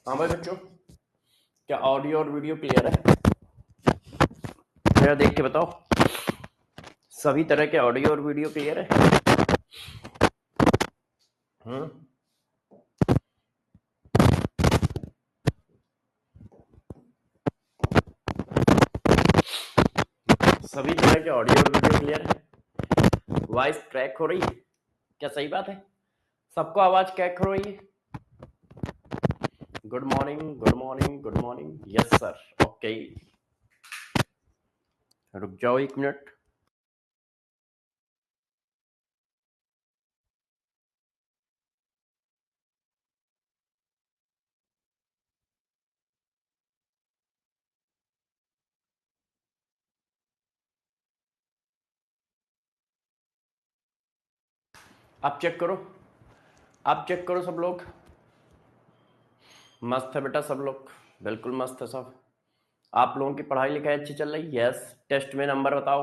हाँ भाई बच्चों, क्या ऑडियो और वीडियो क्लियर है? मेरा देख के बताओ, सभी तरह के ऑडियो और वीडियो क्लियर है? सभी तरह के ऑडियो और वीडियो क्लियर है? वॉइस ट्रैक हो रही है? क्या सही बात है? सबको आवाज ट्रैक हो रही है? Good morning, good morning, good morning. Yes sir, okay. रुक जाओ 1 मिनट। आप चेक करो, आप चेक करो सब लोग। मस्त है बेटा, सब लोग बिल्कुल मस्त है सब। आप लोगों की पढ़ाई लिखाई अच्छी चल रही? यस। टेस्ट में नंबर बताओ।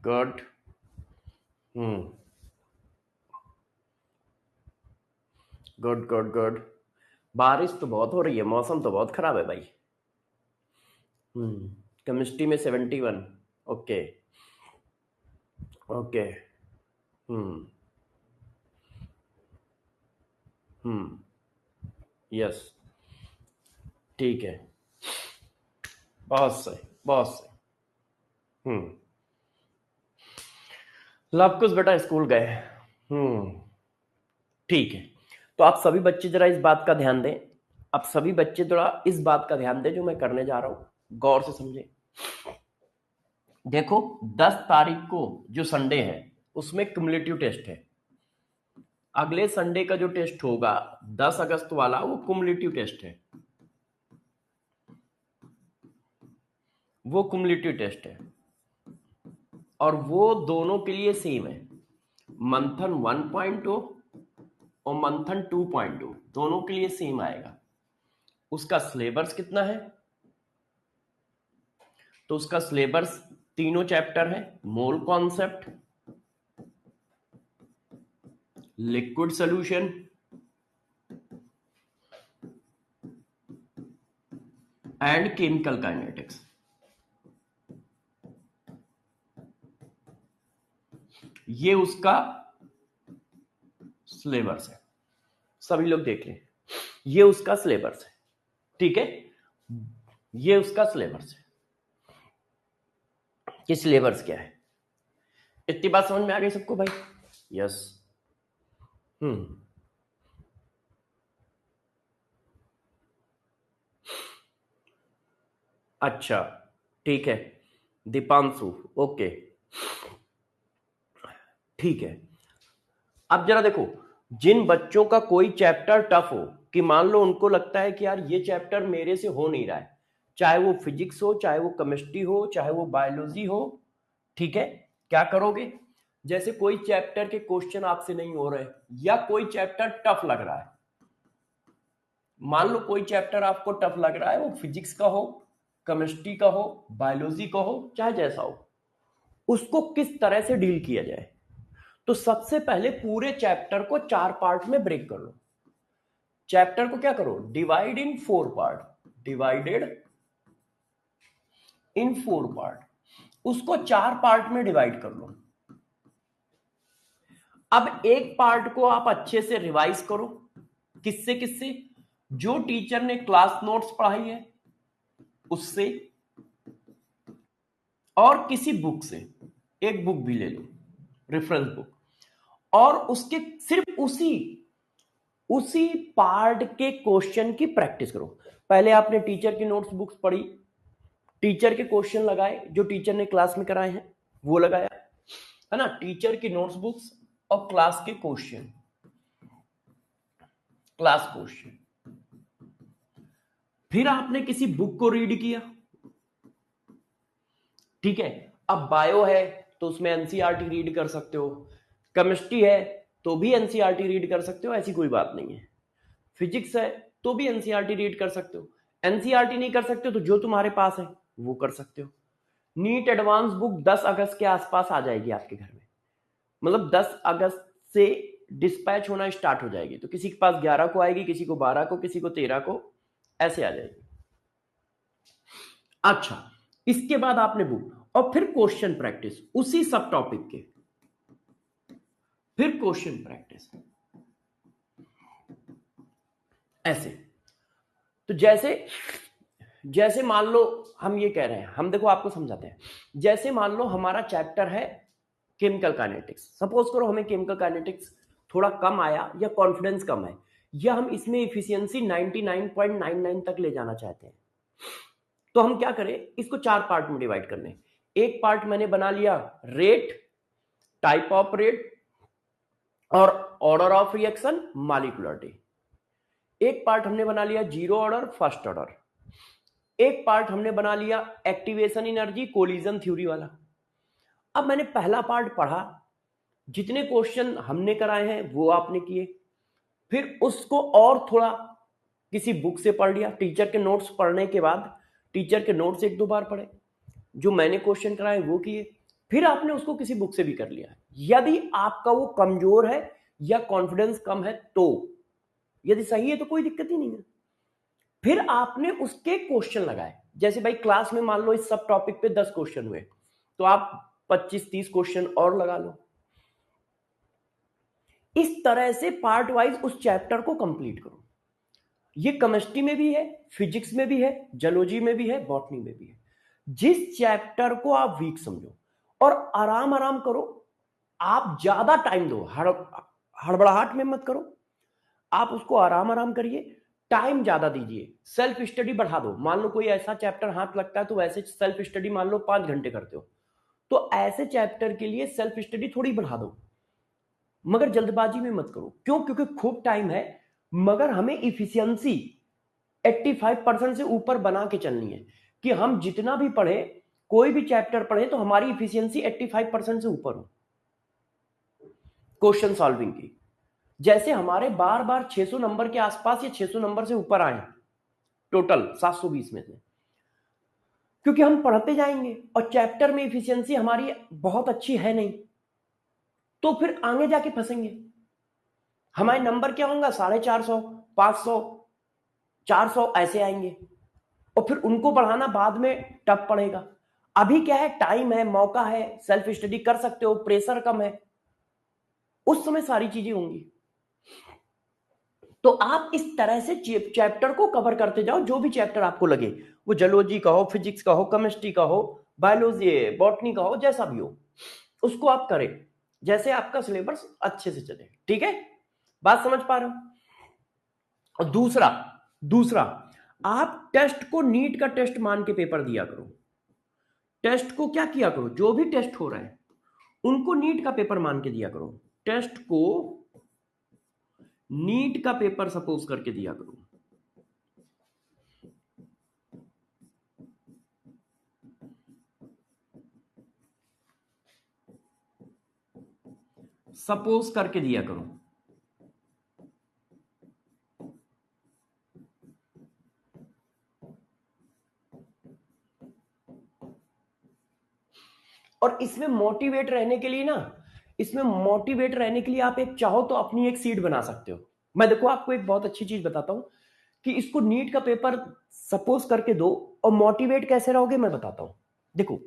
गुड। Good good good. बारिश तो बहुत हो रही है, मौसम तो बहुत खराब है भाई। केमिस्ट्री में 71। Okay okay. हम्म यस, ठीक है। बहुत सही, बहुत सही। लव कुछ बेटा स्कूल गए। ठीक है। तो आप सभी बच्चे जरा इस बात का ध्यान दें। आप सभी बच्चे थोड़ा इस बात का ध्यान दें जो मैं करने जा रहा हूं, गौर से समझें। देखो, 10 तारीख को जो संडे है उसमें क्युमुलेटिव टेस्ट है। अगले संडे का जो टेस्ट होगा 10 अगस्त वाला, वो क्युमुलेटिव टेस्ट है। वो क्युमुलेटिव टेस्ट है और वो दोनों के लिए सेम है। मंथन 1.0 और मंथन 2.0 दोनों के लिए सेम आएगा। उसका सिलेबस कितना है? तो उसका सिलेबस तीनों चैप्टर है। Mole concept, liquid solution and chemical kinetics. ये उसका सिलेबस है। सभी लोग देख लें, ये उसका सिलेबस है। ठीक है, ये उसका सिलेबस है। कि सिलेबस क्या है, इतनी बात समझ में आ गई सबको भाई? यस। अच्छा, ठीक है दीपांशु, ओके, ठीक है। अब जरा देखो, जिन बच्चों का कोई चैप्टर टफ हो, कि मान लो उनको लगता है कि यार ये चैप्टर मेरे से हो नहीं रहा है, चाहे वो फिजिक्स हो, चाहे वो केमिस्ट्री हो, चाहे वो बायोलॉजी हो, ठीक है, क्या करोगे? जैसे कोई चैप्टर के क्वेश्चन आपसे नहीं हो रहे या कोई चैप्टर टफ लग रहा है, मान लो कोई चैप्टर आपको टफ लग रहा है, वो फिजिक्स का हो, केमिस्ट्री का हो, बायोलॉजी का हो, चाहे जैसा हो, उसको किस तरह से डील किया जाए? तो सबसे पहले पूरे चैप्टर को 4 पार्ट में ब्रेक कर लो। चैप्टर को क्या करो? Divide in 4 part. Divided in 4 part, उसको 4 पार्ट में डिवाइड कर लो। अब एक पार्ट को आप अच्छे से रिवाइज करो। किससे किससे? जो टीचर ने क्लास नोट्स पढ़ाई है उससे, और किसी बुक से, एक बुक भी ले लो, रेफरेंस बुक, और उसके सिर्फ उसी उसी पार्ट के क्वेश्चन की प्रैक्टिस करो। पहले आपने टीचर की नोट्स बुक्स पढ़ी, टीचर के क्वेश्चन लगाए जो टीचर ने क्लास में कराए हैं, वो लगाया है ना, टीचर की नोट्स बुक्स और क्लास के क्वेश्चन, क्लास क्वेश्चन। फिर आपने किसी बुक को रीड किया, ठीक है। अब बायो है तो उसमें एनसीईआरटी रीड कर सकते हो, केमिस्ट्री है तो भी एनसीईआरटी रीड कर सकते हो, ऐसी कोई बात नहीं है। फिजिक्स है तो भी एनसीईआरटी रीड कर सकते हो। एनसीईआरटी नहीं कर सकते हो तो जो तुम्हारे पास है वो कर सकते हो। नीट एडवांस बुक 10 अगस्त के आसपास आ जाएगी आपके घर में, मतलब 10 अगस्त से डिस्पैच होना स्टार्ट हो जाएगी। तो किसी के पास 11 को आएगी, किसी को 12 को, किसी को 13 को, ऐसे आ जाएगी। अच्छा, इसके बाद आपने बुक और फिर क्वेश्चन प्रैक्टिस उसी सब टॉपिक के, फिर क्वेश्चन प्रैक्टिस ऐसे। तो जैसे जैसे मान लो हम ये कह रहे हैं, हम देखो आपको समझाते हैं। जैसे मान लो हमारा चैप्टर है केमिकल काइनेटिक्स, सपोज करो हमें केमिकल काइनेटिक्स थोड़ा कम आया या कॉन्फिडेंस कम है, या हम इसमें इफिशियंसी 99.99 तक ले जाना चाहते हैं, तो हम क्या करें, इसको 4 पार्ट में डिवाइड करने। एक पार्ट मैंने बना लिया रेट, टाइप ऑफ रेट और ऑर्डर ऑफ रिएक्शन, मॉलिक्यूलरिटी। एक पार्ट हमने बना लिया जीरो ऑर्डर, फर्स्ट ऑर्डर। एक पार्ट हमने बना लिया एक्टिवेशन एनर्जी, कोलिजन थ्योरी वाला। अब मैंने पहला पार्ट पढ़ा, जितने क्वेश्चन हमने कराए हैं वो आपने किए, फिर उसको और थोड़ा किसी बुक से पढ़ लिया, टीचर के नोट्स पढ़ने के बाद टीचर के नोट्स 1-2 बार पढ़े, जो मैंने क्वेश्चन कराए वो किए, फिर आपने उसको किसी बुक से भी कर लिया। यदि आपका वो कमजोर है या कॉन्फिडेंस कम है तो, यदि सही है तो कोई दिक्कत ही नहीं है। फिर आपने उसके क्वेश्चन लगाए, जैसे भाई क्लास में मान लो इस सब टॉपिक पे 10 क्वेश्चन हुए, तो आप 25-30 क्वेश्चन और लगा लो। इस तरह से पार्ट वाइज उस चैप्टर को कंप्लीट करो। ये केमिस्ट्री में भी है, फिजिक्स में भी है, जूलॉजी में भी है, बॉटनी में भी है। जिस चैप्टर को आप वीक समझो, और आराम आराम करो, आप ज्यादा टाइम दो, हड़बड़ाहट में मत करो, आप उसको आराम आराम करिए, टाइम ज्यादा दीजिए, सेल्फ स्टडी बढ़ा दो। मान लो कोई ऐसा चैप्टर हाथ लगता है तो वैसे सेल्फ स्टडी मान लो 5 घंटे करते हो, तो ऐसे चैप्टर के लिए सेल्फ स्टडी थोड़ी बढ़ा दो, मगर जल्दबाजी में मत करो। क्यों? क्योंकि खूब टाइम है, मगर हमें इफिशियंसी 85% से ऊपर बना के चलनी है, कि हम जितना भी पढ़े, कोई भी चैप्टर पढ़े तो हमारी इफिशियंसी 85% से ऊपर हो क्वेश्चन सॉल्विंग की। जैसे हमारे बार बार 600 नंबर के आसपास या 600 नंबर से ऊपर आए टोटल 720 में से, क्योंकि हम पढ़ते जाएंगे और चैप्टर में इफिशियंसी हमारी बहुत अच्छी है नहीं, तो फिर आगे जाके फंसेंगे। हमारे नंबर क्या होंगे? 450, 500, 400 ऐसे आएंगे, और फिर उनको बढ़ाना बाद में टफ पड़ेगा। अभी क्या है, टाइम है, मौका है, सेल्फ स्टडी कर सकते हो, प्रेशर कम है, उस समय सारी चीजें होंगी। तो आप इस तरह से चैप्टर को कवर करते जाओ, जो भी चैप्टर आपको लगे, वो जूलॉजी का हो, फिजिक्स का हो, केमिस्ट्री का हो, बायोलॉजी, बॉटनी का हो, जैसा भी हो, उसको आप करें, जैसे आपका सिलेबस अच्छे से चले। ठीक है, बात समझ पा रहे हो? और दूसरा दूसरा आप टेस्ट को नीट का टेस्ट मान के पेपर दिया करो। टेस्ट को क्या किया करो, जो भी टेस्ट हो रहा है उनको नीट का पेपर मान के दिया करो। टेस्ट को नीट का पेपर सपोज करके दिया करो। सपोज करके दिया करो। और इसमें मोटिवेट रहने के लिए ना, इसमें मोटिवेट रहने के लिए आप एक चाहो तो अपनी एक सीट बना सकते हो। मैं देखो आपको एक बहुत अच्छी चीज बताता हूं, कि इसको नीट का पेपर सपोज करके दो और मोटिवेट कैसे रहोगे मैं बताता हूं। देखो,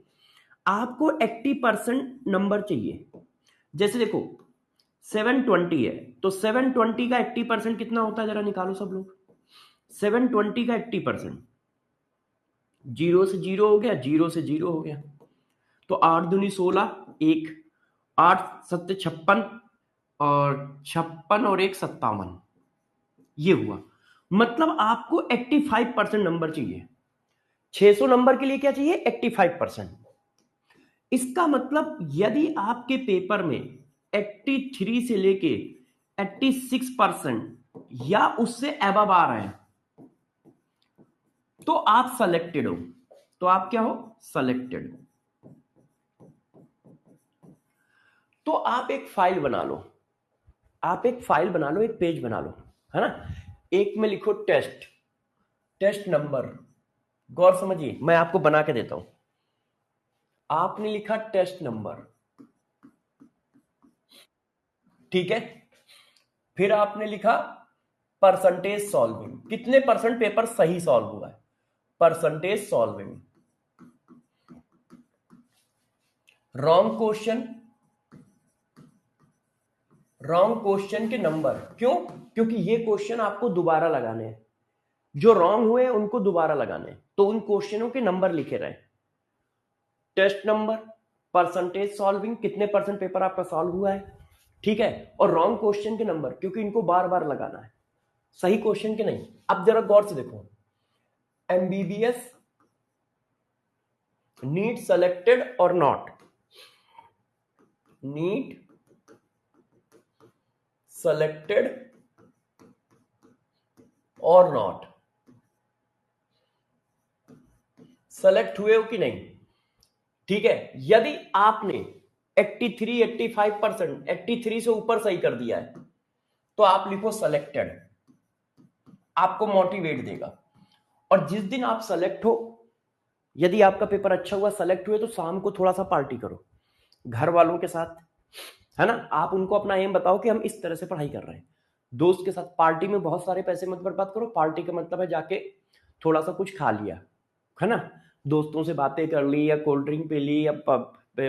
आपको 80% नंबर चाहिए। जैसे देखो 720 है, तो 720 का 80% कितना होता है, जरा निकालो सब लोग। 720 का 80%, 0 से 0 हो गया, 0 से 0 हो गया, तो 8 दूनी 16, 1, 8 7 56, और 56 और 1 57, ये हुआ। मतलब आपको 85% नंबर चाहिए। 600 नंबर के लिए क्या चाहिए? 85%। इसका मतलब यदि आपके पेपर में 83 से लेके 86% या उससे अबव आ रहे हैं, तो आप सेलेक्टेड हो। तो आप क्या हो? सेलेक्टेड। तो आप एक फाइल बना लो, आप एक फाइल बना लो, एक पेज बना लो, है ना। एक में लिखो टेस्ट, टेस्ट नंबर। गौर समझिए, मैं आपको बना के देता हूं। आपने लिखा टेस्ट नंबर, ठीक है। फिर आपने लिखा परसेंटेज सॉल्विंग, कितने परसेंट पेपर सही सॉल्व हुआ है, percentage solving. Wrong question, wrong question के नंबर, क्यों? क्योंकि ये क्वेश्चन आपको दोबारा लगाने हैं, जो रॉन्ग हुए उनको दोबारा लगाने हैं, तो उन क्वेश्चनों के नंबर लिखे रहे। टेस्ट नंबर, परसेंटेज सॉल्विंग, कितने परसेंट पेपर आपका सॉल्व हुआ है, ठीक है। और रॉन्ग क्वेश्चन के नंबर, क्योंकि इनको बार बार लगाना है, सही क्वेश्चन के नहीं। अब जरा गौर से देखो, एमबीबीएस नीट सेलेक्टेड और नॉट, नीट सेलेक्टेड और नॉट, सेलेक्ट हुए हो कि नहीं, ठीक है। यदि आपने 83 85% 83 से ऊपर सही कर दिया है तो आप लिखो सेलेक्टेड, आपको मोटिवेट देगा। और जिस दिन आप सेलेक्ट हो, यदि आपका पेपर अच्छा हुआ, सेलेक्ट हुए, तो शाम को थोड़ा सा पार्टी करो घर वालों के साथ, है ना। आप उनको अपना एम बताओ कि हम इस तरह से पढ़ाई कर रहे हैं। दोस्त के साथ पार्टी में बहुत सारे पैसे मत बर्बाद करो, पार्टी का मतलब है जाके थोड़ा सा कुछ खा लिया, है ना, दोस्तों से बातें कर ली, या कोल्ड ड्रिंक पी ली, या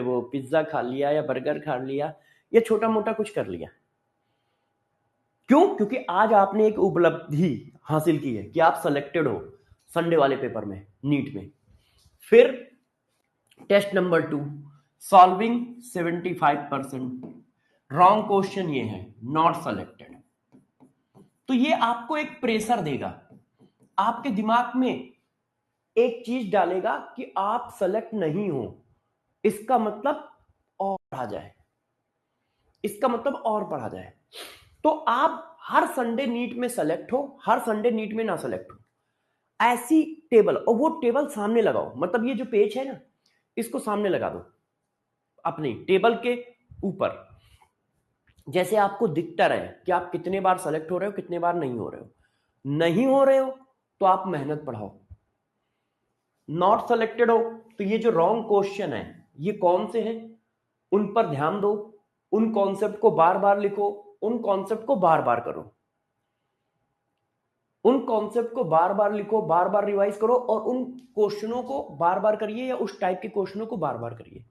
वो पिज्जा खा लिया, या बर्गर खा लिया, या छोटा मोटा कुछ कर लिया। क्यों? क्योंकि आज आपने एक उपलब्धि हासिल की है कि आप सेलेक्टेड हो संडे वाले पेपर में, नीट में। फिर test number 2, solving 75%, wrong question ये है, नॉट सेलेक्टेड। तो ये आपको एक प्रेशर देगा, आपके दिमाग में एक चीज डालेगा कि आप सेलेक्ट नहीं हो, इसका मतलब और पढ़ा जाए, इसका मतलब और पढ़ा जाए। तो आप हर संडे नीट में सेलेक्ट हो, हर संडे नीट में ना सेलेक्ट हो, ऐसी टेबल, और वो टेबल सामने लगाओ, मतलब ये जो पेज है ना, इसको सामने लगा दो अपनी टेबल के ऊपर, जैसे आपको दिखता रहे कि आप कितने बार सेलेक्ट हो रहे हो, कितने बार नहीं हो रहे हो। नहीं हो रहे हो तो आप मेहनत पढ़ाओ, नॉट सेलेक्टेड हो तो ये जो रॉन्ग क्वेश्चन है ये कौन से हैं, उन पर ध्यान दो, उन कॉन्सेप्ट को बार बार लिखो, उन कॉन्सेप्ट को बार बार करो, उन कॉन्सेप्ट को बार बार लिखो, बार बार रिवाइज करो, और उन क्वेश्चनों को बार बार करिए, या उस टाइप के क्वेश्चनों को बार बार करिए।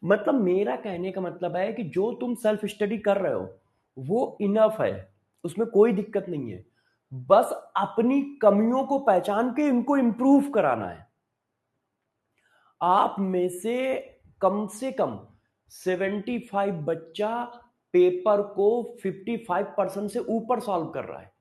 मतलब मेरा कहने का मतलब है कि जो तुम सेल्फ स्टडी कर रहे हो वो इनफ है, उसमें कोई दिक्कत नहीं है। बस अपनी कमियों को पहचान के इनको इंप्रूव कराना है। आप में से कम 75 बच्चा पेपर को 55% से ऊपर सॉल्व कर रहा है।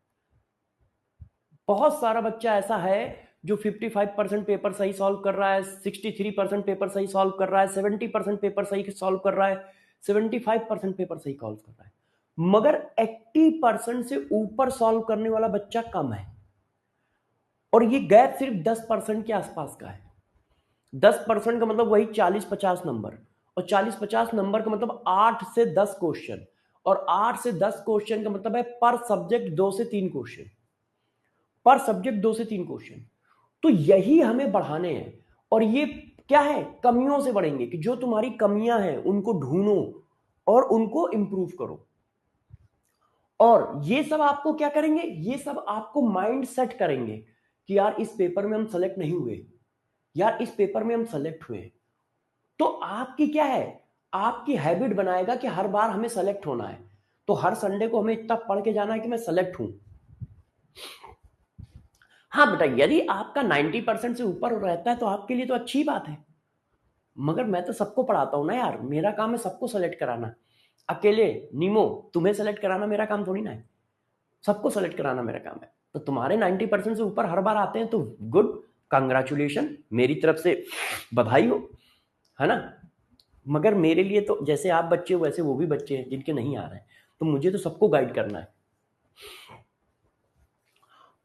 बहुत सारा बच्चा ऐसा है जो 55% पेपर सही सॉल्व कर रहा है, 63% पेपर सही सॉल्व कर रहा है, 70% पेपर सही सॉल्व कर रहा है, 75% पेपर सही सॉल्व कर रहा है, मगर 80% से ऊपर सॉल्व करने वाला बच्चा कम है। और ये गैप सिर्फ 10% के आसपास का है। 10% का मतलब वही 40-50 नंबर, और 40-50 नंबर का मतलब 8 से 10 क्वेश्चन, और 8 से 10 क्वेश्चन का मतलब है पर सब्जेक्ट 2 से 3 क्वेश्चन, पर सब्जेक्ट 2 से 3 क्वेश्चन। तो यही हमें बढ़ाने हैं, और ये क्या है, कमियों से बढ़ेंगे, कि जो तुम्हारी कमियां हैं उनको ढूंढो और उनको इंप्रूव करो। और ये सब आपको क्या करेंगे, ये सब आपको माइंड सेट करेंगे कि यार इस पेपर में हम सेलेक्ट नहीं हुए, यार इस पेपर में हम सेलेक्ट हुए। तो आपकी क्या है, आपकी हैबिट बनाएगा कि हर बार हमें सेलेक्ट होना है, तो हर संडे को हमें इतना पढ़ के जाना है कि मैं सेलेक्ट हूं। हाँ बेटा, यदि आपका 90% से ऊपर रहता है तो आपके लिए तो अच्छी बात है, मगर मैं तो सबको पढ़ाता हूं ना यार, मेरा काम है सबको सेलेक्ट कराना। अकेले नीमो तुम्हें सेलेक्ट कराना मेरा काम थोड़ी ना है, सबको सेलेक्ट कराना मेरा काम है। तो तुम्हारे 90% से ऊपर हर बार आते हैं तो गुड, कंग्रेचुलेशन, मेरी तरफ से बधाई हो, है ना। मगर मेरे लिए तो जैसे आप बच्चे हो वैसे वो भी बच्चे हैं जिनके नहीं आ रहे हैं, तो मुझे तो सबको गाइड करना है।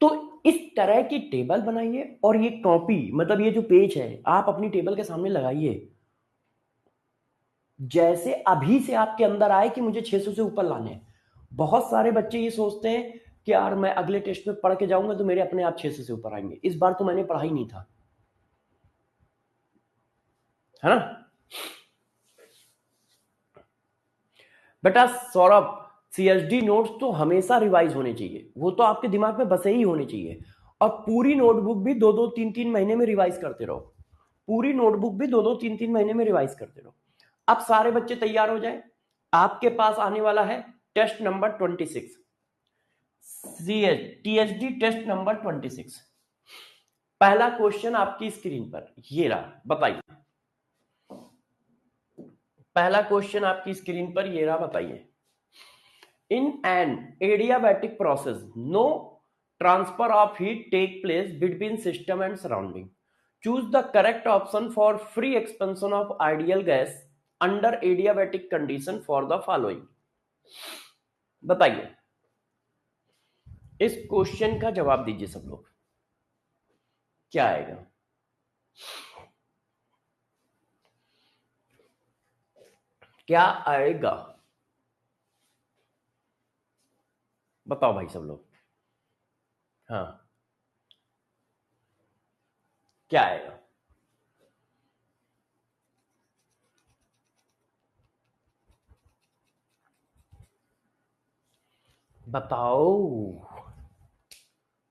तो इस तरह की टेबल बनाइए, और ये कॉपी, मतलब ये जो पेज है आप अपनी टेबल के सामने लगाइए, जैसे अभी से आपके अंदर आए कि मुझे 600 से ऊपर लाने हैं। बहुत सारे बच्चे ये सोचते हैं कि यार मैं अगले टेस्ट में पढ़ के जाऊंगा तो मेरे अपने आप 600 से ऊपर आएंगे, इस बार तो मैंने पढ़ा ही नहीं था, है ना। बेटा सौरभ, सीएसडी नोट्स तो हमेशा रिवाइज होने चाहिए, वो तो आपके दिमाग में बसे ही होने चाहिए। और पूरी नोटबुक भी 2-2 3-3 महीने में रिवाइज करते रहो, पूरी नोटबुक भी 2-2 3-3 महीने में रिवाइज करते रहो। अब सारे बच्चे तैयार हो जाए, आपके पास आने वाला है test number 26, TSD test number 26। पहला क्वेश्चन आपकी स्क्रीन पर ये रहा, बताइए। पहला क्वेश्चन आपकी स्क्रीन पर ये रहा, बताइए। In an adiabatic process, no transfer of heat take place between system and surrounding. Choose the correct option for free expansion of ideal gas under adiabatic condition for the following. बताइए, इस question का जवाब दीजिए सब लोग, क्या आएगा? क्या आएगा बताओ भाई सब लोग। हाँ, क्या आएगा? बताओ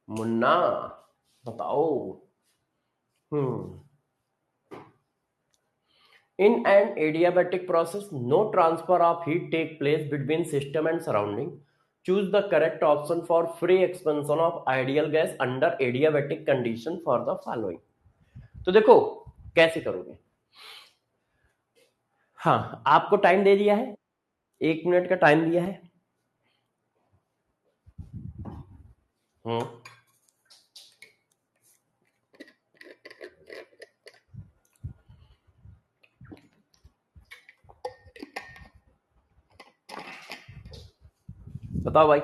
मुन्ना, बताओ। In an adiabatic process, no transfer of heat take place between system and surrounding. Choose the correct option for free expansion of ideal gas under adiabatic condition for the following. तो देखो कैसे करोगे। हाँ, आपको टाइम दे दिया है, 1 minute का time दिया है। बताओ भाई।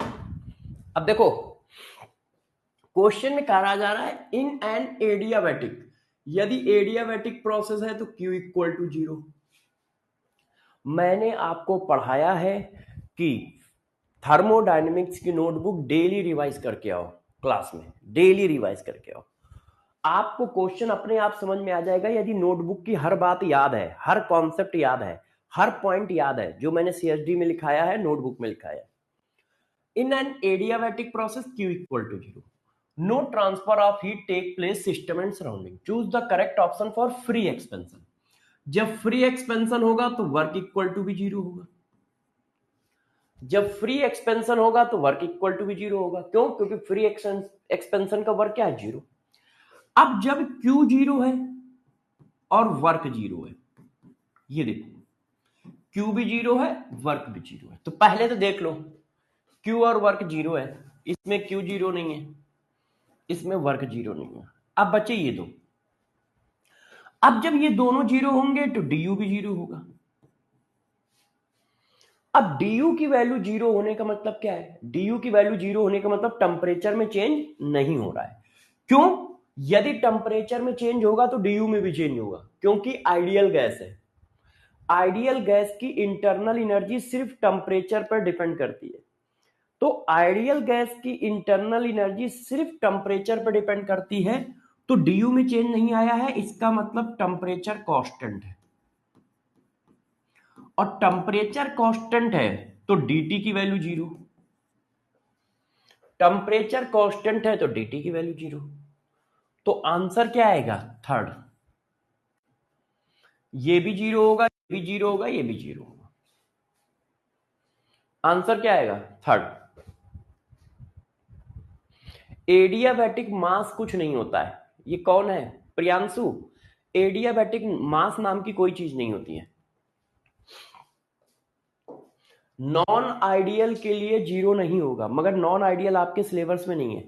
अब देखो क्वेश्चन में कहा जा रहा है इन एन एडियाबैटिक, यदि एडियाबैटिक प्रोसेस है तो Q इक्वल टू 0। मैंने आपको पढ़ाया है कि थर्मोडायनेमिक्स की नोटबुक डेली रिवाइज करके आओ, क्लास में डेली रिवाइज करके आओ। आपको क्वेश्चन अपने आप समझ में आ जाएगा यदि नोटबुक की हर बात याद है, हर कॉन्सेप्ट याद है, हर पॉइंट याद है जो मैंने सीएसडी में लिखाया है, नोटबुक में लिखाया है। In an adiabatic process Q equal to 0, no transfer of heat take place system and surrounding. Choose the correct option for free expansion. जब फ्री एक्सपेंशन होगा तो वर्क इक्वल टू भी 0 होगा, जब फ्री एक्सपेंशन होगा तो वर्क इक्वल टू भी 0 होगा। क्यों? क्योंकि फ्री एक्सपेंशन का वर्क क्या है? 0। अब जब Q 0 है और वर्क 0 है, ये देखो Q भी 0 है, वर्क भी 0 है, तो पहले तो देख लो Q और वर्क 0 है, इसमें Q 0 नहीं है, इसमें वर्क 0 नहीं है। अब बचे ये दो, अब जब ये दोनों 0 होंगे तो du भी 0 होगा। अब du की वैल्यू 0 होने का मतलब क्या है? du की वैल्यू 0 होने का मतलब टेम्परेचर में चेंज नहीं हो रहा है। क्यों? यदि टेम्परेचर में चेंज होगा तो du में भी चेंज होगा, क्योंकि आइडियल गैस है। आइडियल गैस की इंटरनल एनर्जी सिर्फ टेम्परेचर पर डिपेंड करती है, तो आइडियल गैस की इंटरनल एनर्जी सिर्फ टेम्परेचर पर डिपेंड करती है, तो du में चेंज नहीं आया है, इसका मतलब टेम्परेचर कांस्टेंट है। और टेम्परेचर कांस्टेंट है तो dt की वैल्यू 0, टेम्परेचर कांस्टेंट है तो dt की वैल्यू 0। तो आंसर क्या आएगा? थर्ड। ये भी 0 होगा, ये भी 0 होगा, ये भी 0 होगा। आंसर क्या आएगा? थर्ड। एडियाबैटिक मास कुछ नहीं होता है। ये कौन है? प्रियांशु। एडियाबैटिक मास नाम की कोई चीज नहीं होती है। नॉन आइडियल के लिए 0 नहीं होगा, मगर नॉन आइडियल आपके सिलेबस में नहीं है।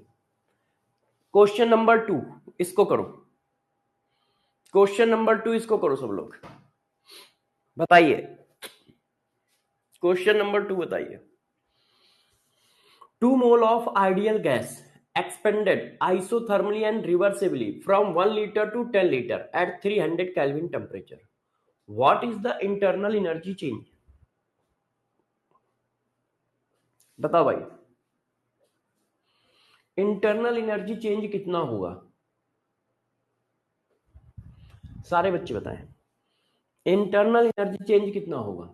क्वेश्चन नंबर 2 इसको करो, क्वेश्चन नंबर 2 इसको करो सब लोग, बताइए। क्वेश्चन नंबर 2 बताइए। 2 mole of ideal gas expanded isothermally and reversibly from 1 liter to 10 liter at 300 Kelvin temperature. What is the internal energy change? बताओ भाई, इंटरनल एनर्जी चेंज कितना होगा? सारे बच्चे बताएं। इंटरनल एनर्जी चेंज कितना होगा?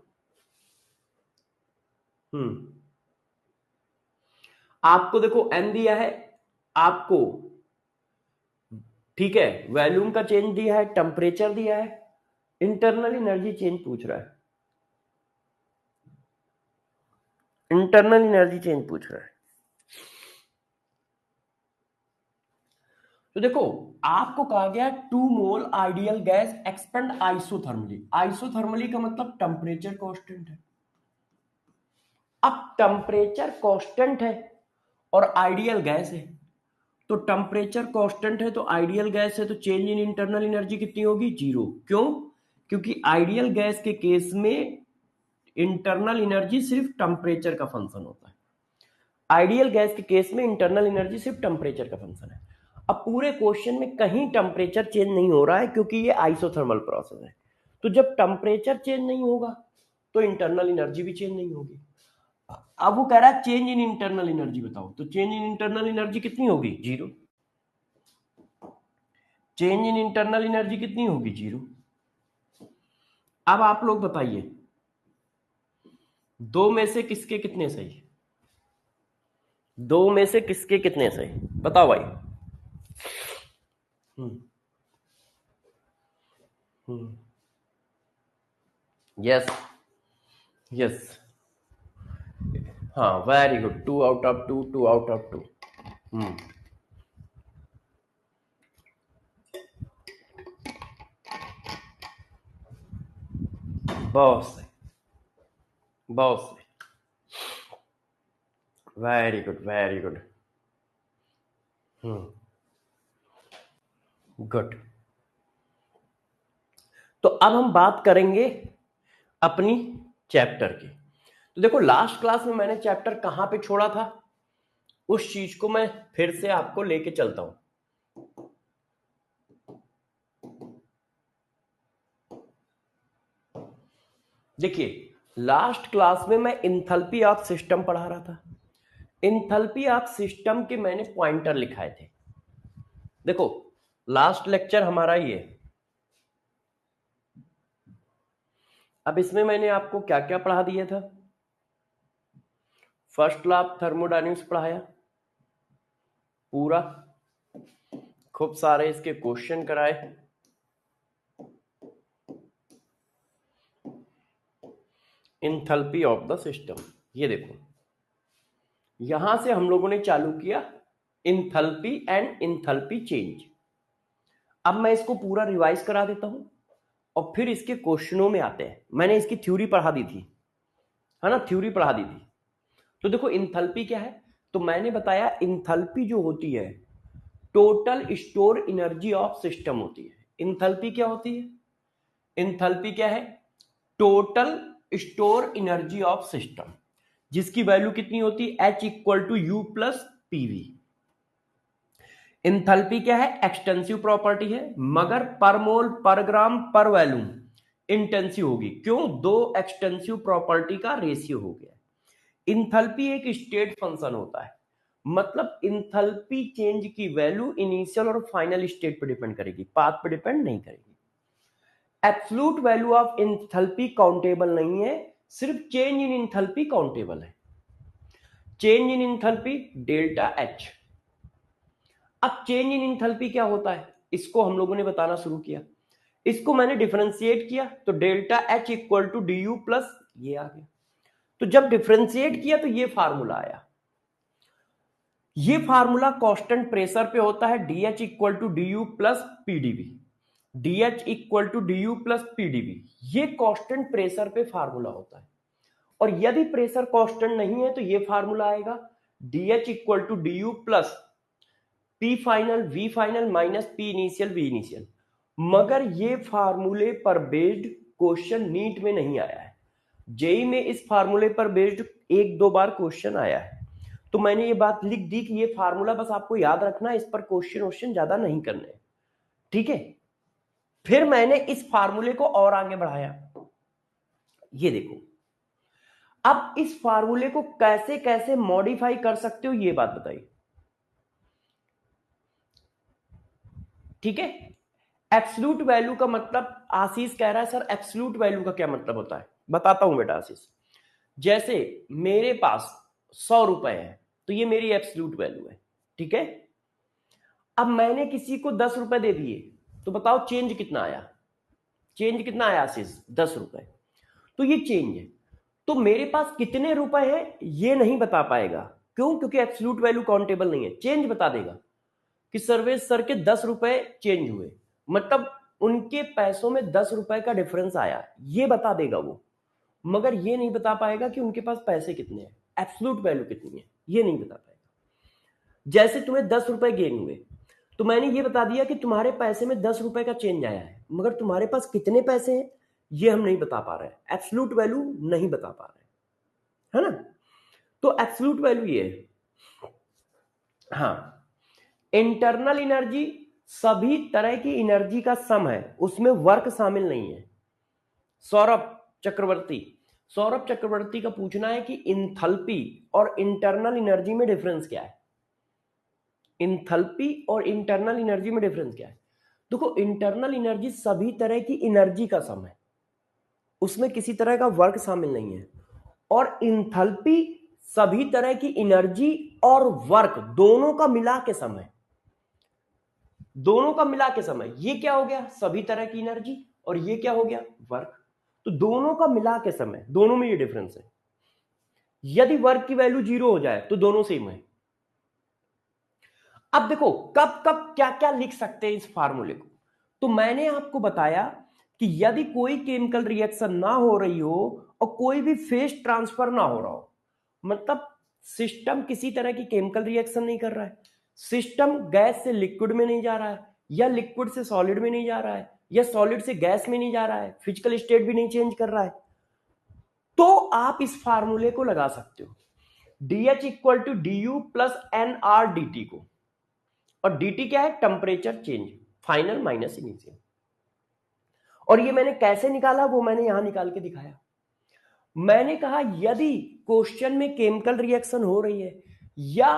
आपको देखो एन दिया है आपको, ठीक है, वॉल्यूम का चेंज दिया है, टेम्परेचर दिया है, इंटरनल एनर्जी चेंज पूछ रहा है, इंटरनल एनर्जी चेंज पूछ रहा है। तो देखो आपको कहा गया 2 mole ideal gas expand isothermally. Isothermally का मतलब टेम्परेचर कांस्टेंट है। अब टेम्परेचर कांस्टेंट है और आइडियल गैस है, तो टेम्परेचर कांस्टेंट है तो आइडियल गैस है, तो चेंज इन इंटरनल एनर्जी कितनी होगी? 0। क्यों? क्योंकि आइडियल गैस के केस में इंटरनल एनर्जी सिर्फ टेम्परेचर का फंक्शन होता है। आइडियल गैस के केस में इंटरनल एनर्जी सिर्फ टेम्परेचर का फंक्शन है। अब पूरे क्वेश्चन में कहीं टेम्परेचर चेंज नहीं हो रहा है क्योंकि ये आइसोथर्मल प्रोसेस है। तो जब टेम्परेचर चेंज नहीं होगा तो इंटरनल एनर्जी भी चेंज नहीं होगी। अब वो कह रहा है चेंज इन इंटरनल एनर्जी बताओ, तो चेंज इन इंटरनल एनर्जी कितनी होगी? 0। चेंज इन इंटरनल एनर्जी कितनी होगी? 0। अब आप लोग बताइए दो में से किसके कितने सही? दो में से किसके कितने सही बताओ भाई। हम्म हम्म यस यस, हाँ very good, 2 out of 2, 2 out of 2। हम्म बहुत सही, बहुत सही, वेरी गुड वेरी गुड। हम्म गुड। तो अब हम बात करेंगे अपनी चैप्टर की। तो देखो लास्ट क्लास में मैंने चैप्टर कहां पे छोड़ा था, उस चीज को मैं फिर से आपको लेके चलता हूं। देखिए लास्ट क्लास में मैं इंथैल्पी ऑफ सिस्टम पढ़ा रहा था। इंथैल्पी ऑफ सिस्टम के मैंने पॉइंटर लिखाए थे। देखो लास्ट लेक्चर हमारा ये, अब इसमें मैंने आपको क्या क्या पढ़ा दिया था? फर्स्ट लॉ ऑफ थर्मोडायनेमिक्स पढ़ाया पूरा, खूब सारे इसके क्वेश्चन कराए, इंथैल्पी ऑफ द सिस्टम, ये देखो यहां से हम लोगों ने चालू किया इंथैल्पी एंड इंथैल्पी चेंज। अब मैं इसको पूरा रिवाइज करा देता हूं और फिर इसके क्वेश्चनों में आते हैं। मैंने इसकी थ्योरी पढ़ा दी थी, है ना, थ्योरी पढ़ा दी थी। तो देखो इंथैल्पी क्या है, तो मैंने बताया इंथैल्पी जो होती है total store energy of system होती है। इंथैल्पी क्या होती है? इंथैल्पी क्या है? Total store energy of system, जिसकी वैल्यू कितनी होती है? H equal to U plus PV. Enthalpy क्या है? एक्सटेंसिव प्रॉपर्टी है, मगर पर मोल पर ग्राम पर वॉल्यूम इंटेंसिव होगी। क्यों? दो एक्सटेंसिव प्रॉपर्टी का रेशियो हो गया। इंथैल्पी एक स्टेट फंक्शन होता है, मतलब इंथैल्पी चेंज की वैल्यू इनिशियल और फाइनल स्टेट पर डिपेंड करेगी, पाथ पर डिपेंड नहीं करेगी। Absolute value of enthalpy countable नहीं है, सिर्फ चेंज इन इंथैल्पी काउंटेबल है। Change in enthalpy delta H. अब चेंज इन इंथैल्पी क्या होता है, इसको हम लोगों ने बताना शुरू किया। इसको मैंने डिफरेंशिएट किया तो delta H equal to D U plus ये आ गया। तो जब डिफरेंशिएट किया तो ये फार्मूला आया। ये फार्मूला कांस्टेंट प्रेशर पे होता है, D H equal to D U plus PDV. D H equal to D U plus PDV, ये कांस्टेंट प्रेशर पे फार्मूला होता है। और यदि प्रेशर कांस्टेंट नहीं है तो ये फार्मूला आएगा D H equal to D U plus P final V final minus P initial V initial. मगर ये फार्मूले पर बेस्ड क्वेश्चन नीट में नहीं आया है। जेई में इस फार्मूले पर बेस्ड एक दो बार क्वेश्चन आया है, तो मैंने ये बात लिख दी कि ये फार्मूला बस आपको याद रखना, इस पर क्वेश्चन ज्यादा नहीं करने, ठीक है। फिर मैंने इस फार्मूले को और आगे बढ़ाया, ये देखो। अब इस फार्मूले को कैसे कैसे मॉडिफाई कर सकते हो ये बात बताइए, ठीक है। एब्सोल्यूट वैल्यू का मतलब आशीष कह रहा है सर एब्सोल्यूट वैल्यू का क्या मतलब होता है, बताता हूं बेटा आशीष। जैसे मेरे पास 100 रुपए है तो ये मेरी एब्सोल्यूट वैल्यू है, ठीक है। अब मैंने किसी को 10 रुपए दे दिए तो बताओ चेंज कितना आया, चेंज कितना आया आशीष, 10 रुपए। तो ये चेंज है। तो मेरे पास कितने रुपए हैं ये नहीं बता पाएगा, क्यों, क्योंकि एब्सोल्यूट वैल्यू काउंटेबल नहीं है। चेंज बता देगा कि सर्वेश सर के 10 रुपए चेंज हुए, मतलब उनके पैसों में 10 रुपए का डिफरेंस आया, ये बता देगा वो, मगर ये नहीं बता पाएगा कि उनके पास पैसे कितने हैं, एब्सोल्यूट वैल्यू कितनी है, ये नहीं बता पाएगा। जैसे तुम्हें 10 रुपए गेन हुए तो मैंने ये बता दिया कि तुम्हारे पैसे में 10 रुपए का चेंज आया है, मगर तुम्हारे पास कितने पैसे हैं ये हम नहीं बता पा रहे हैं, एब्सोल्यूट वैल्यू नहीं बता पा रहे हैं, है ना। तो एब्सोल्यूट वैल्यू ये है। हाँ, इंटरनल एनर्जी सभी तरह की एनर्जी का सम है, उसमें वर्क शामिल नहीं है। सौरभ चक्रवर्ती, सौरभ चक्रवर्ती का पूछना है कि इंथैल्पी और इंटरनल एनर्जी में डिफरेंस क्या है। इंथैल्पी और इंटरनल एनर्जी में डिफरेंस क्या है। देखो, इंटरनल एनर्जी सभी तरह की एनर्जी का सम है, उसमें किसी तरह का वर्क शामिल नहीं है। और इंथैल्पी सभी तरह की एनर्जी और वर्क दोनों का मिला के सम है, दोनों का मिला के समय। ये क्या हो गया, सभी तरह की एनर्जी, और ये क्या हो गया, वर्क। तो दोनों का मिला के समय, दोनों में ये डिफरेंस है। यदि वर्क की वैल्यू 0 हो जाए तो दोनों सेम है। अब देखो कब कब क्या क्या लिख सकते हैं इस फार्मूले को। तो मैंने आपको बताया कि यदि कोई केमिकल रिएक्शन ना हो रही हो और कोई भी फेज ट्रांसफर ना हो रहा हो, मतलब सिस्टम किसी तरह की केमिकल रिएक्शन नहीं कर रहा है, सिस्टम गैस से लिक्विड में नहीं जा रहा है, या लिक्विड से सॉलिड में नहीं जा रहा है, या सॉलिड से गैस में नहीं जा रहा है, फिजिकल स्टेट भी नहीं चेंज कर रहा है, तो आप इस फार्मूले को लगा सकते हो, DH equal to DU plus NR DT को। और DT क्या है, temperature change, final minus initial. और ये मैंने कैसे निकाला वो मैंने यहां निकाल के दिखाया। मैंने कहा यदि क्वेश्चन में केमिकल रिएक्शन हो रही है, या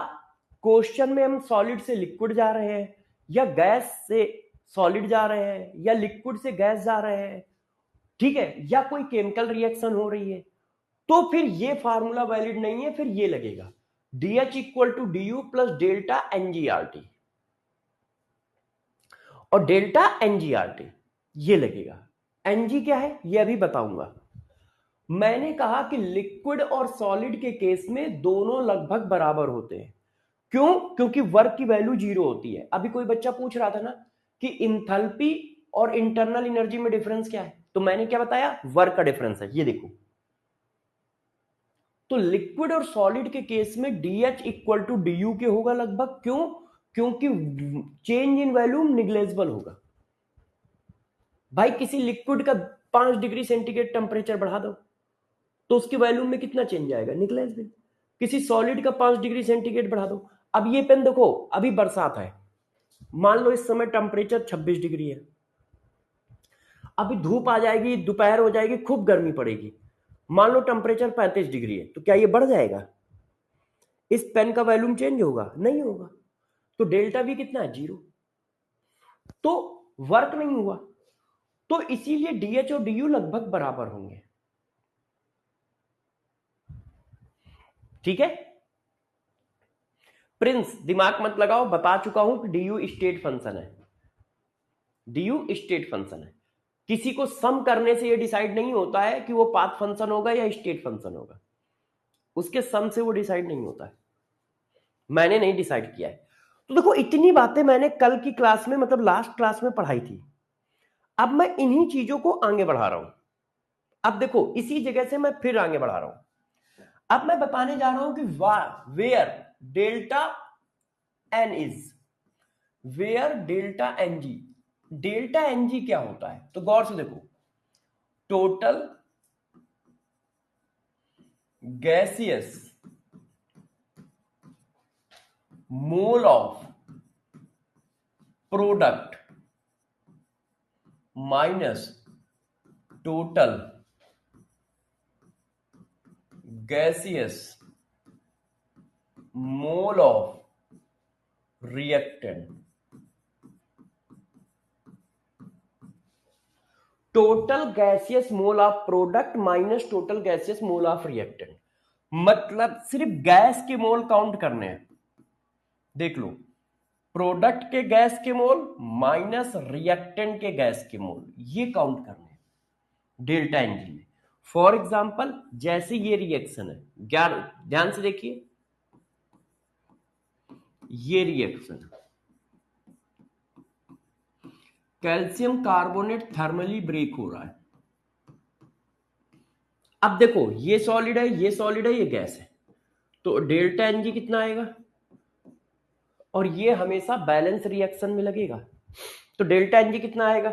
क्वेश्चन में हम सॉलिड से लिक्विड जा रहे हैं, या गैस से सॉलिड जा रहे हैं, या लिक्विड से गैस जा रहे हैं, ठीक है, या कोई केमिकल रिएक्शन हो रही है, तो फिर ये फार्मूला वैलिड नहीं है, फिर ये लगेगा DH equal to DU plus delta NGRT। और डेल्टा NGRT ये लगेगा। NG क्या है ये अभी बताऊंगा। मैंने कहा कि लिक्विड और सॉलिड के केस में दोनों लगभग बराबर होते हैं, क्यों, क्योंकि वर्क की वैल्यू 0 होती है। अभी कोई बच्चा पूछ रहा था ना कि इंथैल्पी और इंटरनल एनर्जी में डिफरेंस क्या है, तो मैंने क्या बताया, वर्क का डिफरेंस है, ये देखो। तो लिक्विड और सॉलिड के केस में DH इक्वल टू DU के होगा लगभग, क्यों, क्योंकि चेंज इन वॉल्यूम निग्लेजिबल होगा। भाई किसी लिक्विड का 5 डिग्री सेंटीग्रेड टेम्परेचर बढ़ा दो तो उसकी वॉल्यूम में कितना चेंज आएगा, निग्लेजिबल। किसी सॉलिड का 5 डिग्री सेंटीग्रेड बढ़ा दो। अब ये पेन देखो, अभी बरसात है, मान लो इस समय टेम्परेचर 26 डिग्री है, अभी धूप आ जाएगी, दोपहर हो जाएगी, खूब गर्मी पड़ेगी, मान लो टेम्परेचर 35 डिग्री है, तो क्या ये बढ़ जाएगा, इस पेन का वॉल्यूम चेंज होगा, नहीं होगा। तो डेल्टा V कितना है, 0, तो वर्क नहीं हुआ। तो इसीलिए DH और DU लगभग बराबर होंगे, ठीक है। प्रिंस दिमाग मत लगाओ, बता चुका हूं कि DU स्टेट फंक्शन है, DU स्टेट फंक्शन है। किसी को सम करने से ये डिसाइड नहीं होता है कि वो पाथ फंक्शन होगा या स्टेट फंक्शन होगा, उसके सम से वो डिसाइड नहीं होता है, मैंने नहीं डिसाइड किया है। तो देखो इतनी बातें मैंने कल की क्लास में, मतलब लास्ट क्लास में पढ़ाई थी, अब मैं इन्हीं चीजों को आगे बढ़ा रहा हूं। अब देखो इसी जगह से मैं फिर आगे बढ़ा रहा हूं। अब मैं बताने जा रहा हूं कि where delta N is, where delta N G, delta N G क्या होता है, तो गौर से देखो, total gaseous mole of product minus total gaseous mole of reactant. Total gaseous mole of product minus total gaseous mole of reactant, मतलब सिर्फ gas के मोल काउंट करने हैं। देख लो, प्रोडक्ट के गैस के मोल माइनस रिएक्टेंट के गैस के मोल, ये काउंट करने हैं डेल्टा एनजी में। फॉर एग्जांपल जैसे ये रिएक्शन है, ध्यान से देखिए, ये reaction calcium carbonate thermally break हो रहा है। अब देखो ये सॉलिड है, ये सॉलिड है, ये गैस है, तो डेल्टा एनजी कितना आएगा, और ये हमेशा बैलेंस रिएक्शन में लगेगा, तो डेल्टा एनजी कितना आएगा,